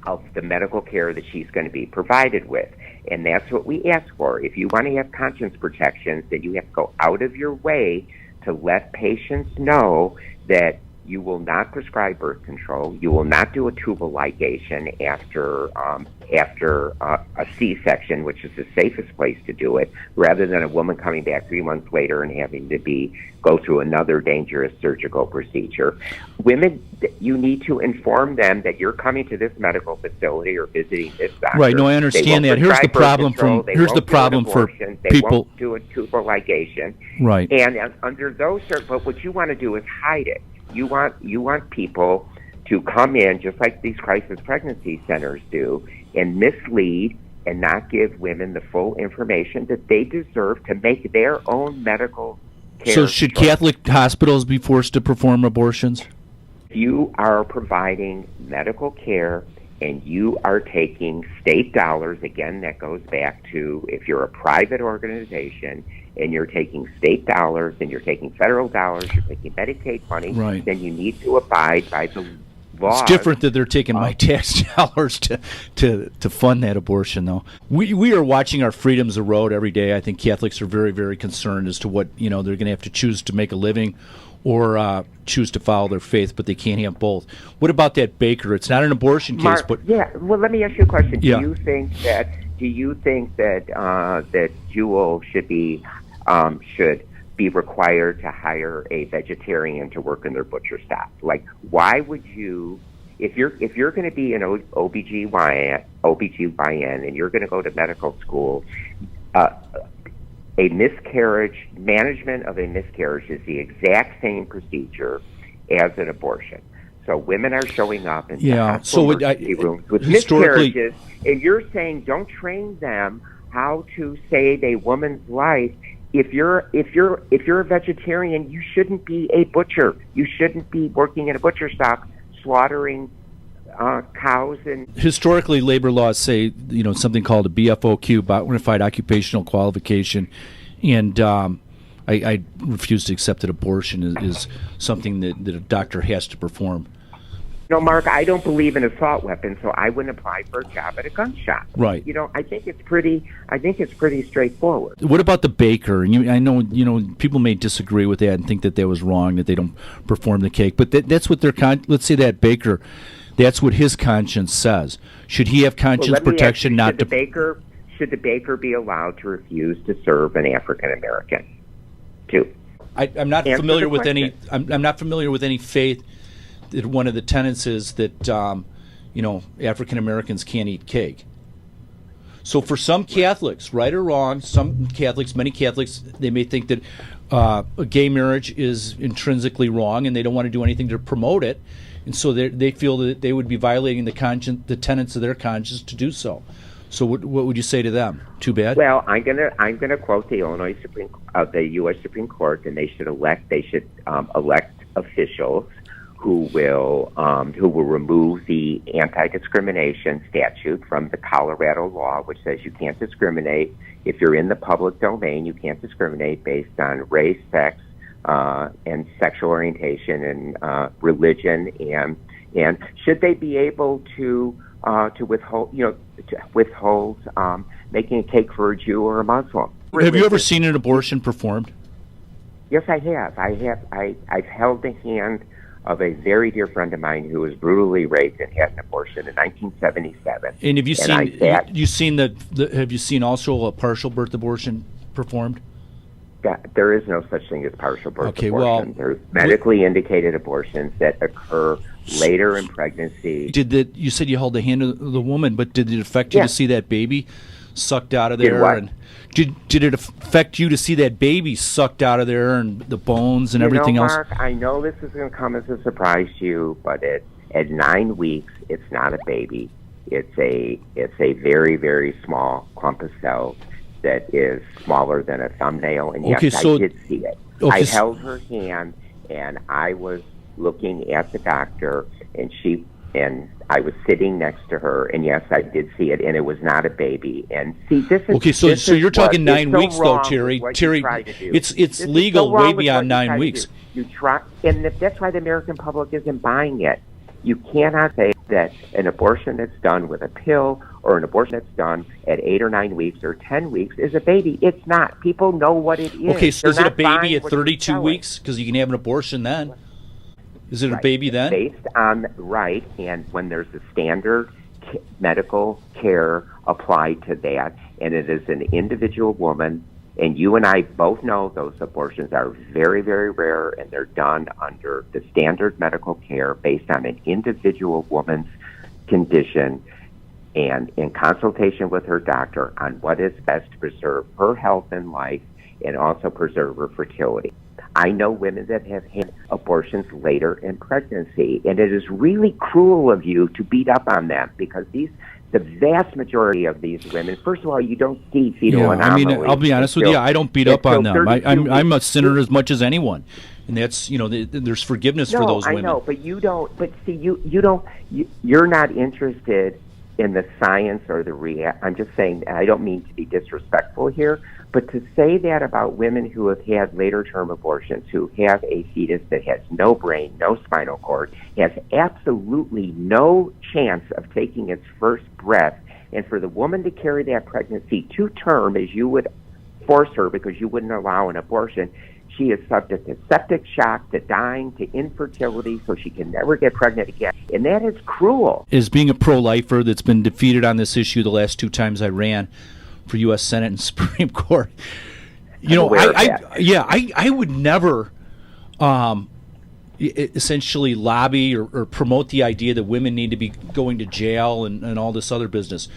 of the medical care that she's going to be provided with. And that's what we ask for. If you want to have conscience protections, then you have to go out of your way to let patients know that you will not prescribe birth control, you will not do a tubal ligation after a C-section, which is the safest place to do it, rather than a woman coming back 3 months later and having to go through another dangerous surgical procedure. Women, you need to inform them that you're coming to this medical facility or visiting this doctor. Right, no, I understand that. Here's the problem for They won't do a tubal ligation. Right. And under those but what you want to do is hide it. You want people to come in, just like these crisis pregnancy centers do, and mislead and not give women the full information that they deserve to make their own medical care. So should Catholic hospitals be forced to perform abortions? You are providing medical care and you are taking state dollars. Again, that goes back to if you're a private organization and you're taking state dollars and you're taking federal dollars, you're taking Medicaid money, right, then you need to abide by the laws. It's different that they're taking my tax dollars to fund that abortion, though. We are watching our freedoms erode every day. I think Catholics are very, very concerned as to what they're going to have to choose to make a living or choose to follow their faith, but they can't have both. What about that baker? It's not an abortion case, Mark, but yeah. Well, let me ask you a question. Yeah. Do you think that Jewel should be required to hire a vegetarian to work in their butcher shop? Like, why would you, if you're going to be an OBGYN and you're going to go to medical school, management of a miscarriage is the exact same procedure as an abortion. So women are showing up in emergency rooms with miscarriages, and you're saying don't train them how to save a woman's life. If you're a vegetarian, you shouldn't be a butcher. You shouldn't be working in a butcher shop slaughtering cows. And historically, labor laws say something called a BFOQ, Bonafide Occupational Qualification, and I refuse to accept that abortion is something that a doctor has to perform. No, Mark, I don't believe in assault weapons, so I wouldn't apply for a job at a gun shop. Right. I think it's pretty straightforward. What about the baker? And I know people may disagree with that and think that was wrong, that they don't perform the cake, but that's what let's say that baker, that's what his conscience says. Should he have conscience protection? Should the baker be allowed to refuse to serve an African American too? I'm not familiar with any. I'm not familiar with any faith that one of the tenets is that African Americans can't eat cake. So for some Catholics, right or wrong, some Catholics, many Catholics, they may think that a gay marriage is intrinsically wrong, and they don't want to do anything to promote it, and so they feel that they would be violating the tenets of their conscience to do so. So what would you say to them? Too bad. Well, I'm gonna quote the the U.S. Supreme Court, and they should elect officials who will remove the anti-discrimination statute from the Colorado law, which says you can't discriminate if you're in the public domain. You can't discriminate based on race, sex, and sexual orientation, and religion, and should they be able to withhold making a cake for a Jew or a Muslim? Have you ever seen an abortion performed? Yes, I have. I've held the hand of a very dear friend of mine who was brutally raped and had an abortion in 1977. And have you seen also a partial birth abortion performed? There is no such thing as partial birth okay, abortion. Well, there's medically indicated abortions that occur later in pregnancy. You said you held the hand of the woman, but did it affect you to see that baby sucked out of there? Did what? And did it affect you to see that baby sucked out of there and the bones and everything else? Mark, I know this is going to come as a surprise to you, but at 9 weeks, it's not a baby. It's a very, very small clump of cells that is smaller than a thumbnail, and yes, I did see it. I held her hand, and I was looking at the doctor, and I was sitting next to her, and yes, I did see it, and it was not a baby. And see, this is okay. So you're talking 9 weeks, though, Terry. Terry, it's legal way beyond 9 weeks. You try, and that's why the American public isn't buying it. You cannot say that an abortion that's done with a pill or an abortion that's done at 8 or 9 weeks or 10 weeks is a baby. It's not. People know what it is. Okay, so is it a baby at 32 weeks? Because you can have an abortion then. Is it a baby then? Based on, and when there's a standard medical care applied to that, and it is an individual woman, and you and I both know those abortions are very, very rare, and they're done under the standard medical care based on an individual woman's condition and in consultation with her doctor on what is best to preserve her health and life and also preserve her fertility. I know women that have had abortions later in pregnancy, and it is really cruel of you to beat up on them because the vast majority of these women, first of all, you don't see fetal anomalies. I mean, I'll be honest with you, I don't beat up on them. I'm a sinner as much as anyone, and that's there's forgiveness for those women. I know, but you don't. But see, you're not interested in the science or the I'm just saying. I don't mean to be disrespectful here, but to say that about women who have had later term abortions, who have a fetus that has no brain, no spinal cord, has absolutely no chance of taking its first breath, and for the woman to carry that pregnancy to term as you would force her because you wouldn't allow an abortion, she is subject to septic shock, to dying, to infertility, so she can never get pregnant again. And that is cruel. As being a pro-lifer that's been defeated on this issue the last 2 times I ran for U.S. Senate and Supreme Court, I would never essentially lobby or promote the idea that women need to be going to jail and all this other business.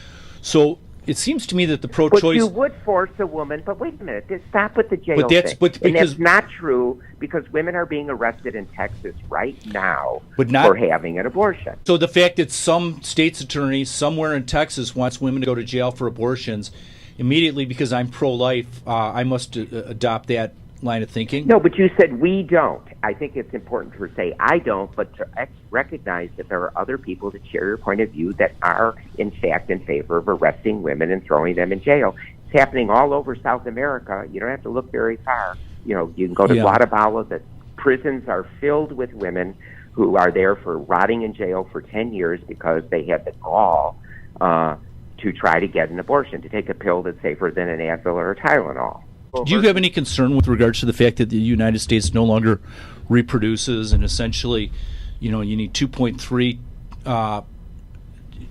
So it seems to me that the pro-choice... But you would force a woman, but wait a minute, stop with the jail thing. And that's not true because women are being arrested in Texas right now for having an abortion. So the fact that some state's attorney somewhere in Texas wants women to go to jail for abortions, immediately because I'm pro-life, I must adopt that line of thinking? No, but you said we don't. I think it's important to say I don't, but to recognize that there are other people that share your point of view that are, in fact, in favor of arresting women and throwing them in jail. It's happening all over South America. You don't have to look very far. You can go to Guatemala. The prisons are filled with women who are there for rotting in jail for 10 years because they had the gall to try to get an abortion, to take a pill that's safer than an Advil or a Tylenol. Do you have any concern with regards to the fact that the United States no longer reproduces, and essentially, you need 2.3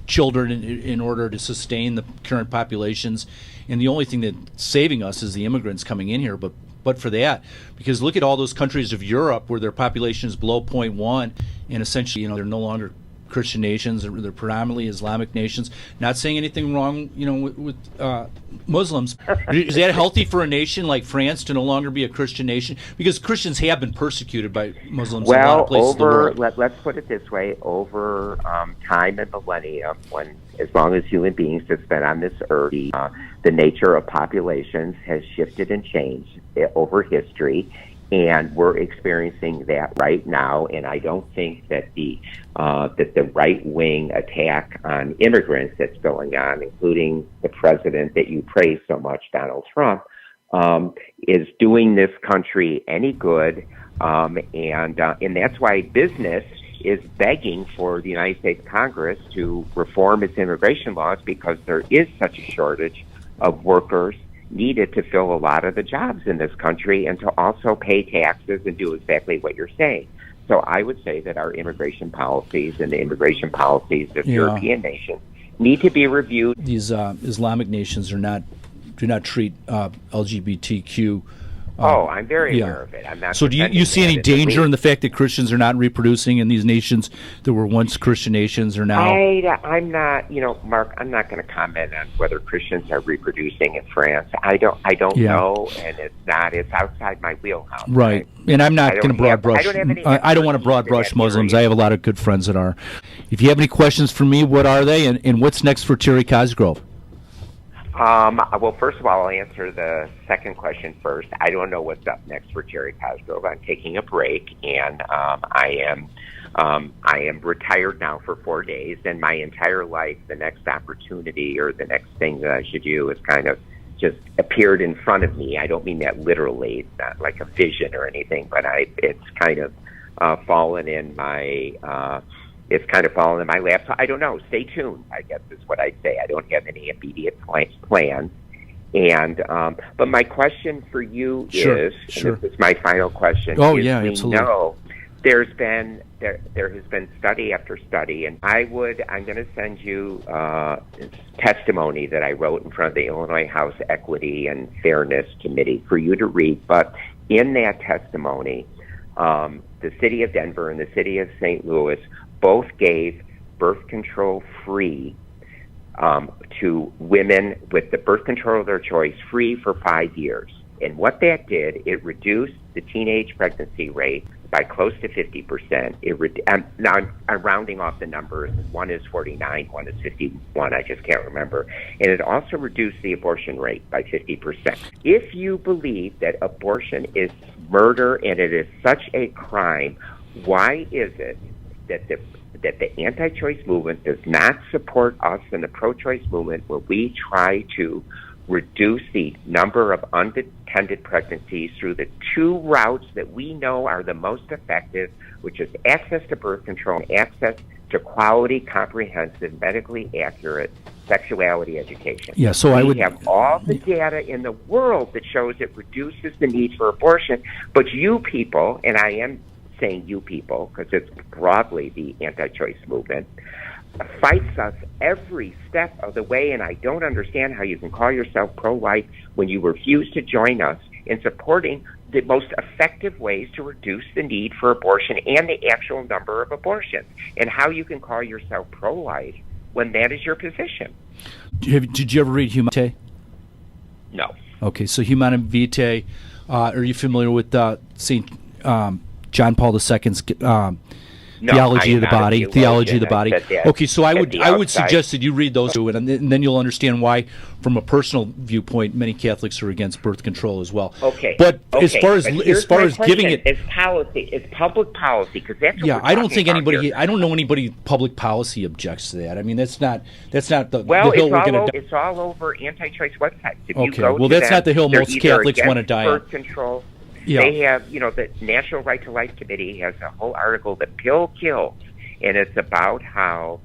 children in order to sustain the current populations, and the only thing that's saving us is the immigrants coming in here, but for that, because look at all those countries of Europe where their population is below 0.1, and essentially, they're no longer Christian nations. They're predominantly Islamic nations. Not saying anything wrong, with Muslims. Is that healthy for a nation like France to no longer be a Christian nation? Because Christians have been persecuted by Muslims in a lot of places in the world. Let's put it this way: over time and millennium, as long as human beings have been on this earth, the nature of populations has shifted and changed over history. And we're experiencing that right now, and I don't think that the right-wing attack on immigrants that's going on, including the president that you praise so much, Donald Trump, is doing this country any good. And that's why business is begging for the United States Congress to reform its immigration laws, because there is such a shortage of workers needed to fill a lot of the jobs in this country and to also pay taxes and do exactly what you're saying. So I would say that our immigration policies and the immigration policies of European nations need to be reviewed. These Islamic nations do not treat LGBTQ. I'm very aware of it. I'm not. So do you see any danger in the fact that Christians are not reproducing in these nations that were once Christian nations are now? I'm not, Mark, I'm not going to comment on whether Christians are reproducing in France. I don't know, and it's outside my wheelhouse. Right. And I'm not going to broad brush. I don't want to broad brush Muslims. I have a lot of good friends that are. If you have any questions for me, what are they, and what's next for Terry Cosgrove? Well, first of all, I'll answer the second question first. I don't know what's up next for Terry Cosgrove. I'm taking a break, and I am retired now for 4 days, and my entire life, the next opportunity or the next thing that I should do is kind of just appeared in front of me. I don't mean that literally. It's not like a vision or anything, but it's kind of fallen in my lap. So I don't know. Stay tuned, I guess is what I'd say. I don't have any immediate plans. And but my question for you is, and this is my final question. Absolutely. No, there has been study after study, and I'm going to send you testimony that I wrote in front of the Illinois House Equity and Fairness Committee for you to read. But in that testimony, the city of Denver and the city of St. Louis both gave birth control free to women with the birth control of their choice free for 5 years. And what that did, it reduced the teenage pregnancy rate by close to 50%. Now I'm rounding off the numbers. One is 49, one is 51. I just can't remember. And it also reduced the abortion rate by 50%. If you believe that abortion is murder and it is such a crime, why is it that the anti-choice movement does not support us in the pro-choice movement, where we try to reduce the number of unintended pregnancies through the two routes that we know are the most effective, which is access to birth control and access to quality, comprehensive, medically accurate sexuality education. Yeah, so we have all the data in the world that shows it reduces the need for abortion, but you people, and I am saying you people because it's broadly the anti-choice movement, fights us every step of the way, and I don't understand how you can call yourself pro-life when you refuse to join us in supporting the most effective ways to reduce the need for abortion and the actual number of abortions, and how you can call yourself pro-life when that is your position. Did you ever read Humanae Vitae? No. Okay, so Humanae Vitae, are you familiar with St. John Paul II's theology of the body? Theology of the body. Okay, so I would suggest that you read those two, and then you'll understand why, from a personal viewpoint, many Catholics are against birth control as well. Okay. But as far as giving it, it's policy, it's public policy, because that's what I don't think anybody. Here. I don't know anybody public policy objects to that. I mean, that's not the hill we're going to. It's all over anti-choice websites. If you go to that's not the hill most Catholics want to die on. Birth control. Yeah. They have, the National Right to Life Committee has a whole article, The Pill Kills, and it's about how,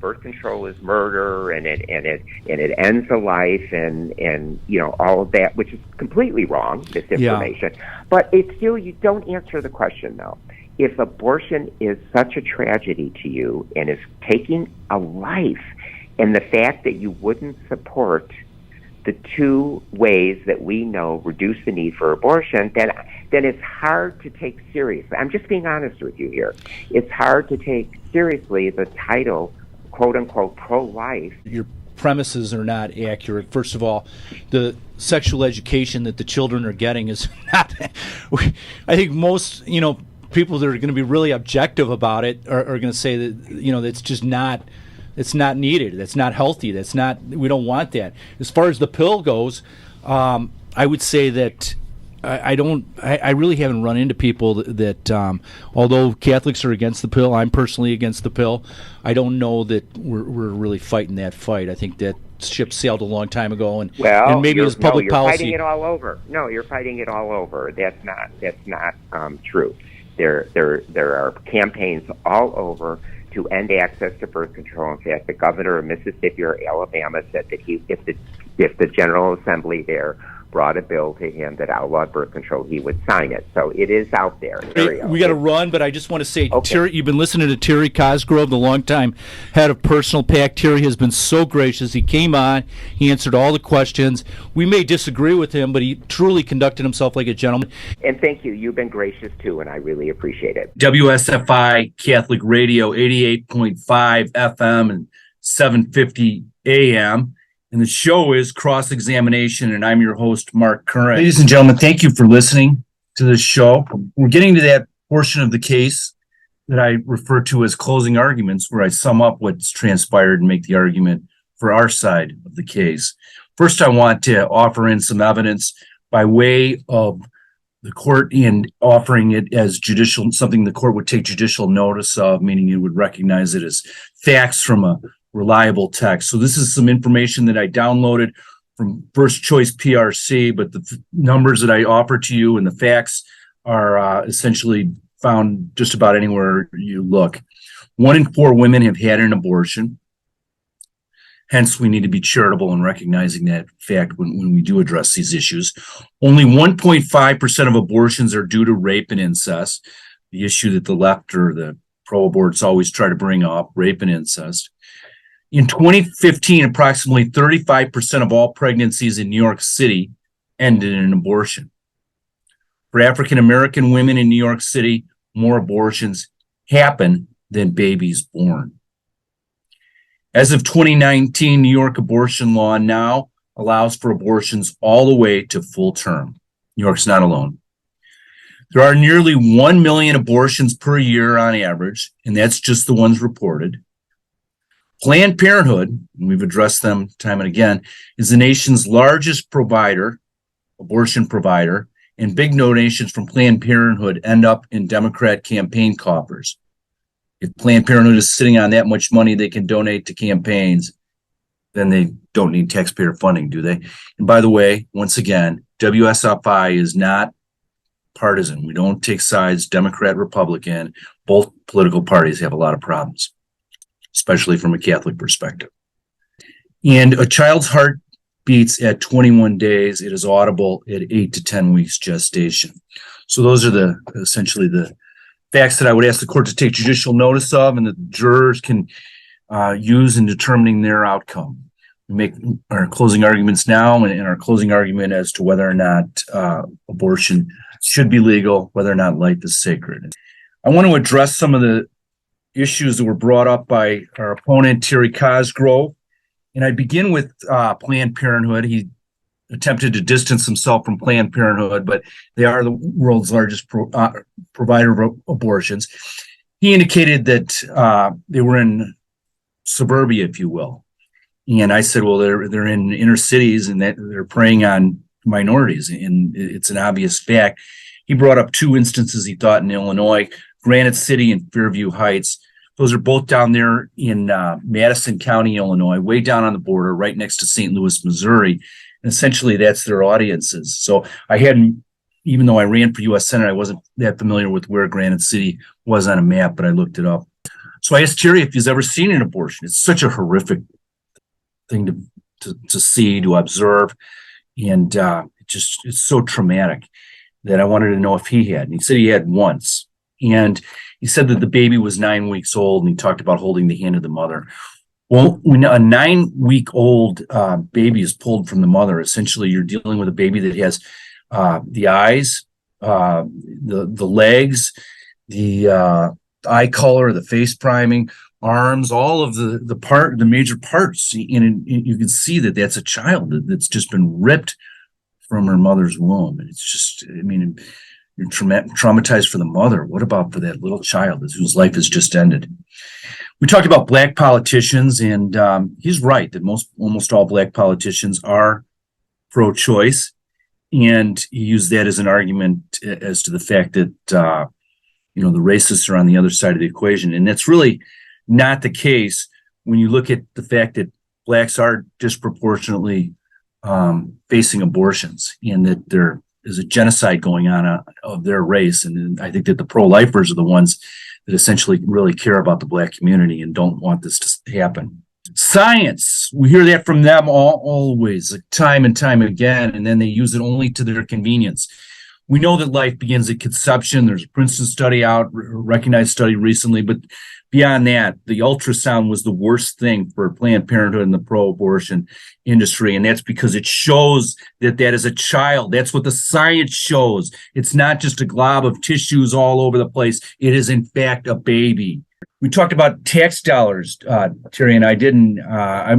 birth control is murder and it ends a life and all of that, which is completely wrong, misinformation. Yeah. But it's still, you don't answer the question though. If abortion is such a tragedy to you and is taking a life, and the fact that you wouldn't support the two ways that we know reduce the need for abortion, then it's hard to take seriously. I'm just being honest with you here. It's hard to take seriously the title, quote unquote, pro-life. Your premises are not accurate. First of all, the sexual education that the children are getting is not. I think most, people that are going to be really objective about it are going to say that, that's just not. It's not needed. That's not healthy. We don't want that. As far as the pill goes, I would say that I really haven't run into people that although Catholics are against the pill, I'm personally against the pill. I don't know that we're really fighting that fight. I think that ship sailed a long time ago, and maybe as public policy. You're fighting it all over. No, you're fighting it all over. That's not true. There are campaigns all over to end access to birth control. In fact, the governor of Mississippi or Alabama said that if the General Assembly there brought a bill to him that outlawed birth control, he would sign it. So it is out there. We got to run, but I just want to say, okay. Terry, you've been listening to Terry Cosgrove, the longtime head of Personal PAC. Terry has been so gracious. He came on, he answered all the questions. We may disagree with him, but he truly conducted himself like a gentleman. And thank you. You've been gracious too, and I really appreciate it. WSFI Catholic Radio, 88.5 FM and 750 AM. And the show is Cross-Examination, and I'm your host, Mark Curran. Ladies and gentlemen, thank you for listening to this show. We're getting to that portion of the case that I refer to as closing arguments, where I sum up what's transpired and make the argument for our side of the case. First, I want to offer in some evidence by way of the court and offering it as judicial, something the court would take judicial notice of, meaning you would recognize it as facts from a reliable text. So this is some information that I downloaded from First Choice PRC, but the numbers that I offer to you and the facts are essentially found just about anywhere you look. 1 in 4 women have had an abortion. Hence, we need to be charitable in recognizing that fact when we do address these issues. Only 1.5% of abortions are due to rape and incest, the issue that the left or the pro-aborts always try to bring up, rape and incest. In 2015, approximately 35% of all pregnancies in New York City ended in an abortion. For African American women in New York City, more abortions happen than babies born. As of 2019, New York abortion law now allows for abortions all the way to full term. New York's not alone. There are nearly 1 million abortions per year on average, and that's just the ones reported. Planned Parenthood, and we've addressed them time and again, is the nation's largest abortion provider, and big donations from Planned Parenthood end up in Democrat campaign coffers. If Planned Parenthood is sitting on that much money they can donate to campaigns, then they don't need taxpayer funding, do they? And by the way, once again, WSFI is not partisan. We don't take sides, Democrat, Republican. Both political parties have a lot of problems, especially from a Catholic perspective. And a child's heart beats at 21 days. It is audible at 8 to 10 weeks gestation. So those are essentially the facts that I would ask the court to take judicial notice of, and the jurors can use in determining their outcome. We make our closing arguments now, and our closing argument as to whether or not abortion should be legal, whether or not life is sacred. I want to address some of the issues that were brought up by our opponent, Terry Cosgrove. And I begin with Planned Parenthood. He attempted to distance himself from Planned Parenthood, but they are the world's largest provider of abortions. He indicated that they were in suburbia, if you will. And I said, well, they're in inner cities and that they're preying on minorities. And it's an obvious fact. He brought up 2 instances he thought in Illinois, Granite City and Fairview Heights. Those are both down there in Madison County, Illinois, way down on the border, right next to St. Louis, Missouri. And essentially, that's their audiences. So I hadn't, even though I ran for U.S. Senate, I wasn't that familiar with where Granite City was on a map, but I looked it up. So I asked Terry if he's ever seen an abortion. It's such a horrific thing to see, to observe. And it's so traumatic that I wanted to know if he had. And he said he had once. And he said that the baby was 9 weeks old, and he talked about holding the hand of the mother. Well, when a 9-week-old baby is pulled from the mother, essentially you're dealing with a baby that has the eyes, the legs, the eye color, the face priming, arms, all of the major parts, and you can see that that's a child that's just been ripped from her mother's womb, and it's just, I mean, you're traumatized for the mother. What about for that little child whose life has just ended? We talked about black politicians, and he's right that almost all black politicians are pro-choice, and he used that as an argument as to the fact that the racists are on the other side of the equation, and that's really not the case when you look at the fact that blacks are disproportionately facing abortions, and that there is a genocide going on of their race, and I think that the pro-lifers are the ones that essentially really care about the black community and don't want this to happen. Science, we hear that from them always, like time and time again, and then they use it only to their convenience. We know that life begins at conception. There's a Princeton study out, recognized study recently, but beyond that, the ultrasound was the worst thing for Planned Parenthood and the pro-abortion industry, and that's because it shows that is a child. That's what the science shows. It's not just a glob of tissues all over the place. It is, in fact, a baby. We talked about tax dollars, Terry and I didn't. I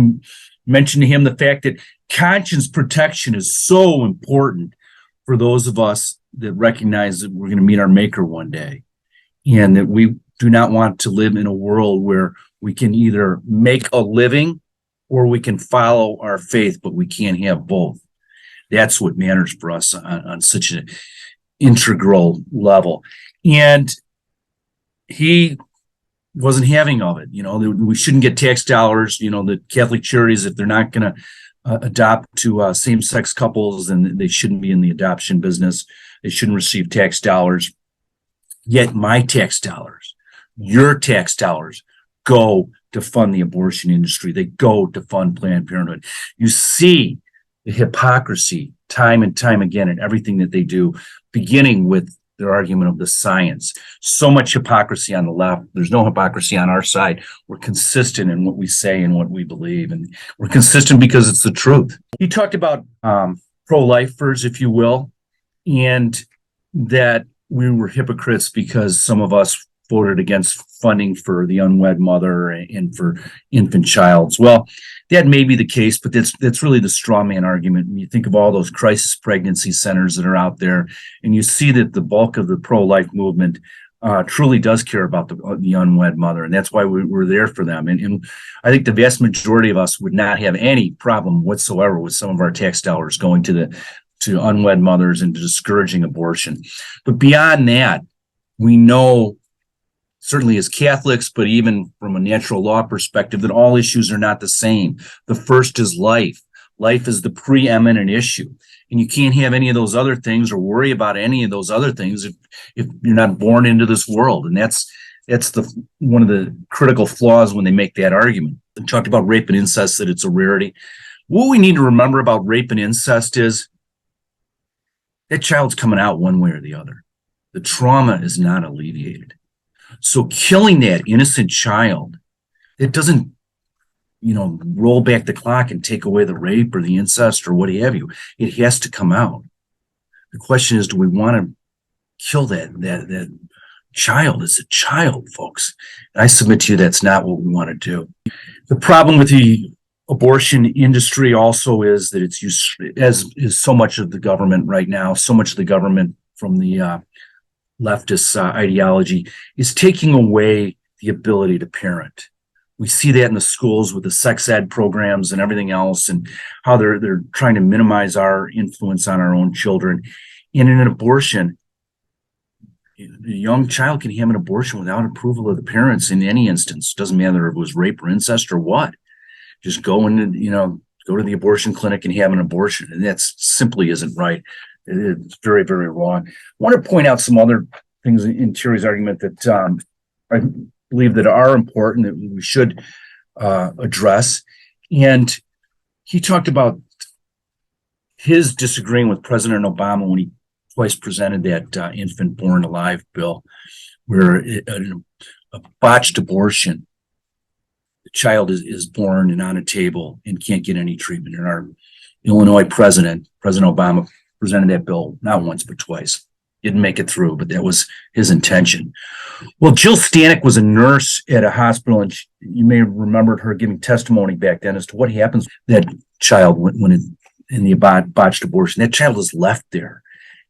mentioned to him the fact that conscience protection is so important for those of us that recognize that we're going to meet our maker one day, and that we do not want to live in a world where we can either make a living or we can follow our faith, but we can't have both. That's what matters for us on such an integral level. And he wasn't having of it. We shouldn't get tax dollars. The Catholic charities, if they're not going to adopt to same-sex couples, then they shouldn't be in the adoption business. They shouldn't receive tax dollars. Yet my tax dollars, your tax dollars, go to fund the abortion industry. They go to fund Planned Parenthood. You see the hypocrisy time and time again in everything that they do, beginning with their argument of the science. So much hypocrisy on the left. There's no hypocrisy on our side. We're consistent in what we say and what we believe, and we're consistent because it's the truth. He talked about pro-lifers, if you will, and that we were hypocrites because some of us voted against funding for the unwed mother and for infant childs. Well, that may be the case, but that's really the straw man argument. When you think of all those crisis pregnancy centers that are out there, and you see that the bulk of the pro-life movement truly does care about the unwed mother, and that's why we're there for them. And I think the vast majority of us would not have any problem whatsoever with some of our tax dollars going to unwed mothers and to discouraging abortion. But beyond that, we know, certainly as Catholics, but even from a natural law perspective, that all issues are not the same. The first is life. Life is the preeminent issue. And you can't have any of those other things or worry about any of those other things if you're not born into this world. And that's one of the critical flaws when they make that argument. They talked about rape and incest, that it's a rarity. What we need to remember about rape and incest is that child's coming out one way or the other. The trauma is not alleviated. So killing that innocent child, it doesn't, roll back the clock and take away the rape or the incest or what have you. It has to come out. The question is, do we want to kill that child? It's a child, folks. And I submit to you that's not what we want to do. The problem with the abortion industry also is that it's used, as is so much of the government right now, so much of the government from the leftist ideology is taking away the ability to parent. We see that in the schools with the sex ed programs and everything else, and how they're trying to minimize our influence on our own children. And in an abortion, a young child can have an abortion without approval of the parents in any instance. Doesn't matter if it was rape or incest or what. Just go to the abortion clinic and have an abortion, and that simply isn't right. It's very, very wrong. I want to point out some other things in Terry's argument that I believe that are important, that we should address. And he talked about his disagreeing with President Obama when he twice presented that infant born alive bill, where a botched abortion the child is born and on a table and can't get any treatment. And our Illinois President Obama, presented that bill not once but twice. Didn't make it through, but that was his intention. Well, Jill Stanek was a nurse at a hospital, and you may have remembered her giving testimony back then as to what happens to that child when in the botched abortion. That child is left there,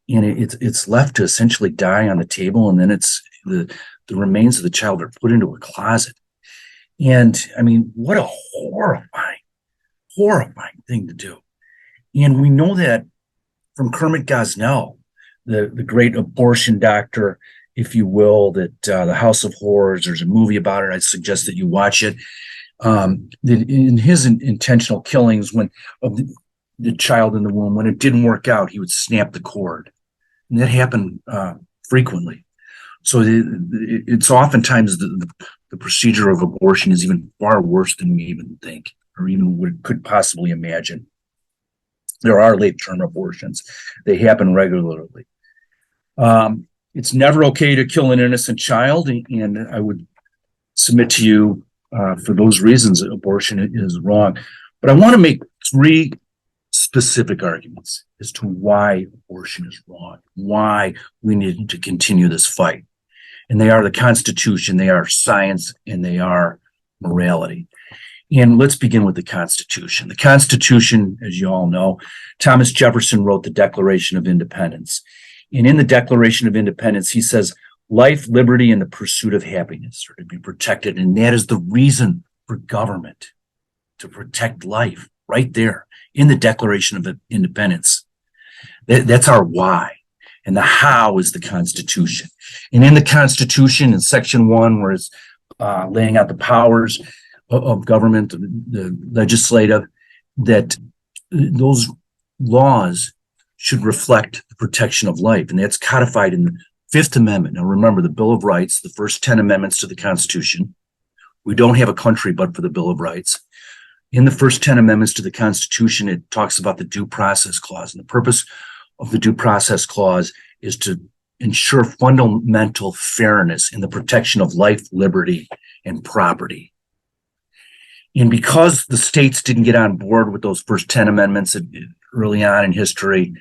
and it's left to essentially die on the table, and then it's the remains of the child are put into a closet. And I mean, what a horrifying thing to do. And we know that from Kermit Gosnell, the great abortion doctor, if you will, that the House of Horrors, there's a movie about it. I suggest that you watch it. That in his intentional killings, when of the child in the womb, when it didn't work out, he would snap the cord. And that happened frequently. So it's oftentimes the procedure of abortion is even far worse than we even think, or even could possibly imagine. There are late-term abortions. They happen regularly. It's never okay to kill an innocent child, and I would submit to you, for those reasons, that abortion is wrong. But I want to make 3 specific arguments as to why abortion is wrong, why we need to continue this fight. And they are the Constitution, they are science, and they are morality. And let's begin with the Constitution. The Constitution, as you all know, Thomas Jefferson wrote the Declaration of Independence. And in the Declaration of Independence, he says, life, liberty, and the pursuit of happiness are to be protected. And that is the reason for government, to protect life, right there in the Declaration of Independence. That's our why. And the how is the Constitution. And in the Constitution, in Section 1, where it's laying out the powers of government, the legislative, that those laws should reflect the protection of life. And that's codified in the 5th Amendment. Now remember, the Bill of Rights, the first 10 amendments to the Constitution. We don't have a country but for the Bill of Rights. In the first 10 amendments to the Constitution, it talks about the Due Process Clause. And the purpose of the Due Process Clause is to ensure fundamental fairness in the protection of life, liberty, and property. And because the states didn't get on board with those first 10 amendments early on in history,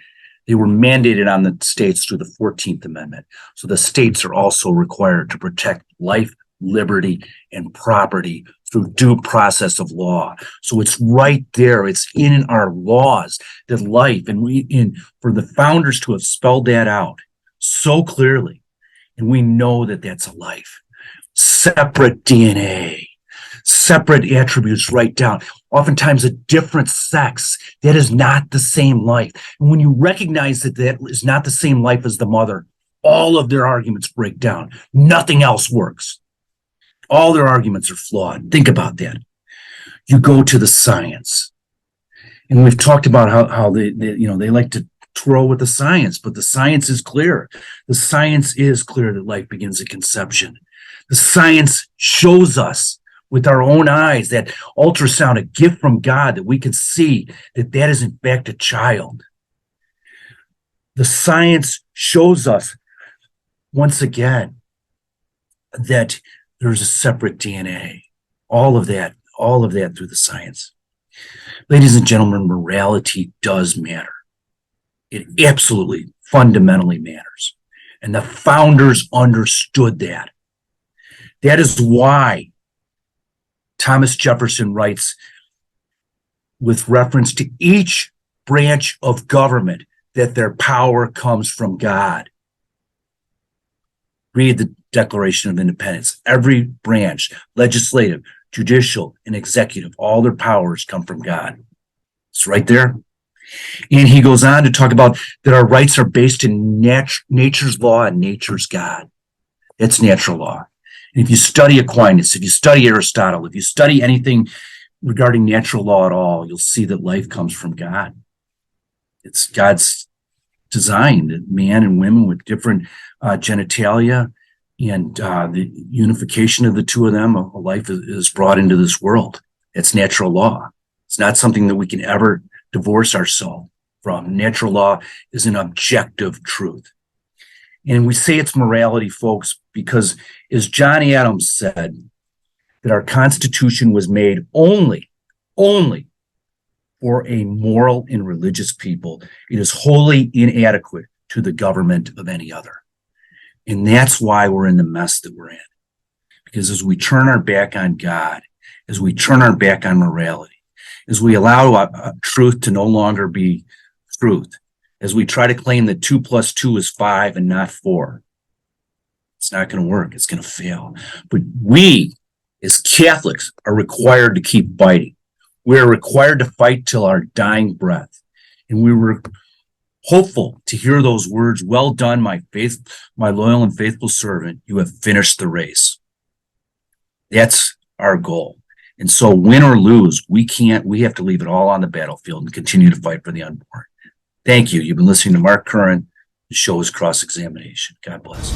they were mandated on the states through the 14th Amendment. So the states are also required to protect life, liberty, and property through due process of law. So it's right there. It's in our laws that life, and for the founders to have spelled that out so clearly, and we know that that's a life. Separate DNA, separate attributes right down. Oftentimes a different sex. That is not the same life. And when you recognize that that is not the same life as the mother, all of their arguments break down. Nothing else works. All their arguments are flawed. Think about that. You go to the science. And we've talked about how they like to throw with the science, but the science is clear. The science is clear that life begins at conception. The science shows us with our own eyes, that ultrasound, a gift from God, that we can see that that is in fact a child. The science shows us once again that there's a separate DNA. All of that through the science. Ladies and gentlemen, morality does matter. It absolutely, fundamentally matters. And the founders understood that. That is why Thomas Jefferson writes, with reference to each branch of government, that their power comes from God. Read the Declaration of Independence. Every branch, legislative, judicial, and executive, all their powers come from God. It's right there. And he goes on to talk about that our rights are based in nature's law and nature's God. It's natural law. And if you study Aquinas, if you study Aristotle, if you study anything regarding natural law at all, you'll see that life comes from God. It's God's design that man and women with different genitalia and the unification of the two of them, a life is brought into this world. It's natural law. It's not something that we can ever divorce ourselves from. Natural law is an objective truth. And we say it's morality, folks, because as John Adams said, that our Constitution was made only for a moral and religious people. It is wholly inadequate to the government of any other. And that's why we're in the mess that we're in. Because as we turn our back on God, as we turn our back on morality, as we allow truth to no longer be truth, as we try to claim that 2 + 2 is 5 and not 4, it's not going to work. It's going to fail. But we, as Catholics, are required to keep fighting. We are required to fight till our dying breath. And we were hopeful to hear those words, "Well done, my loyal and faithful servant. You have finished the race." That's our goal. And so win or lose, we have to leave it all on the battlefield and continue to fight for the unborn. Thank you. You've been listening to Mark Curran. The show is Cross-Examination. God bless.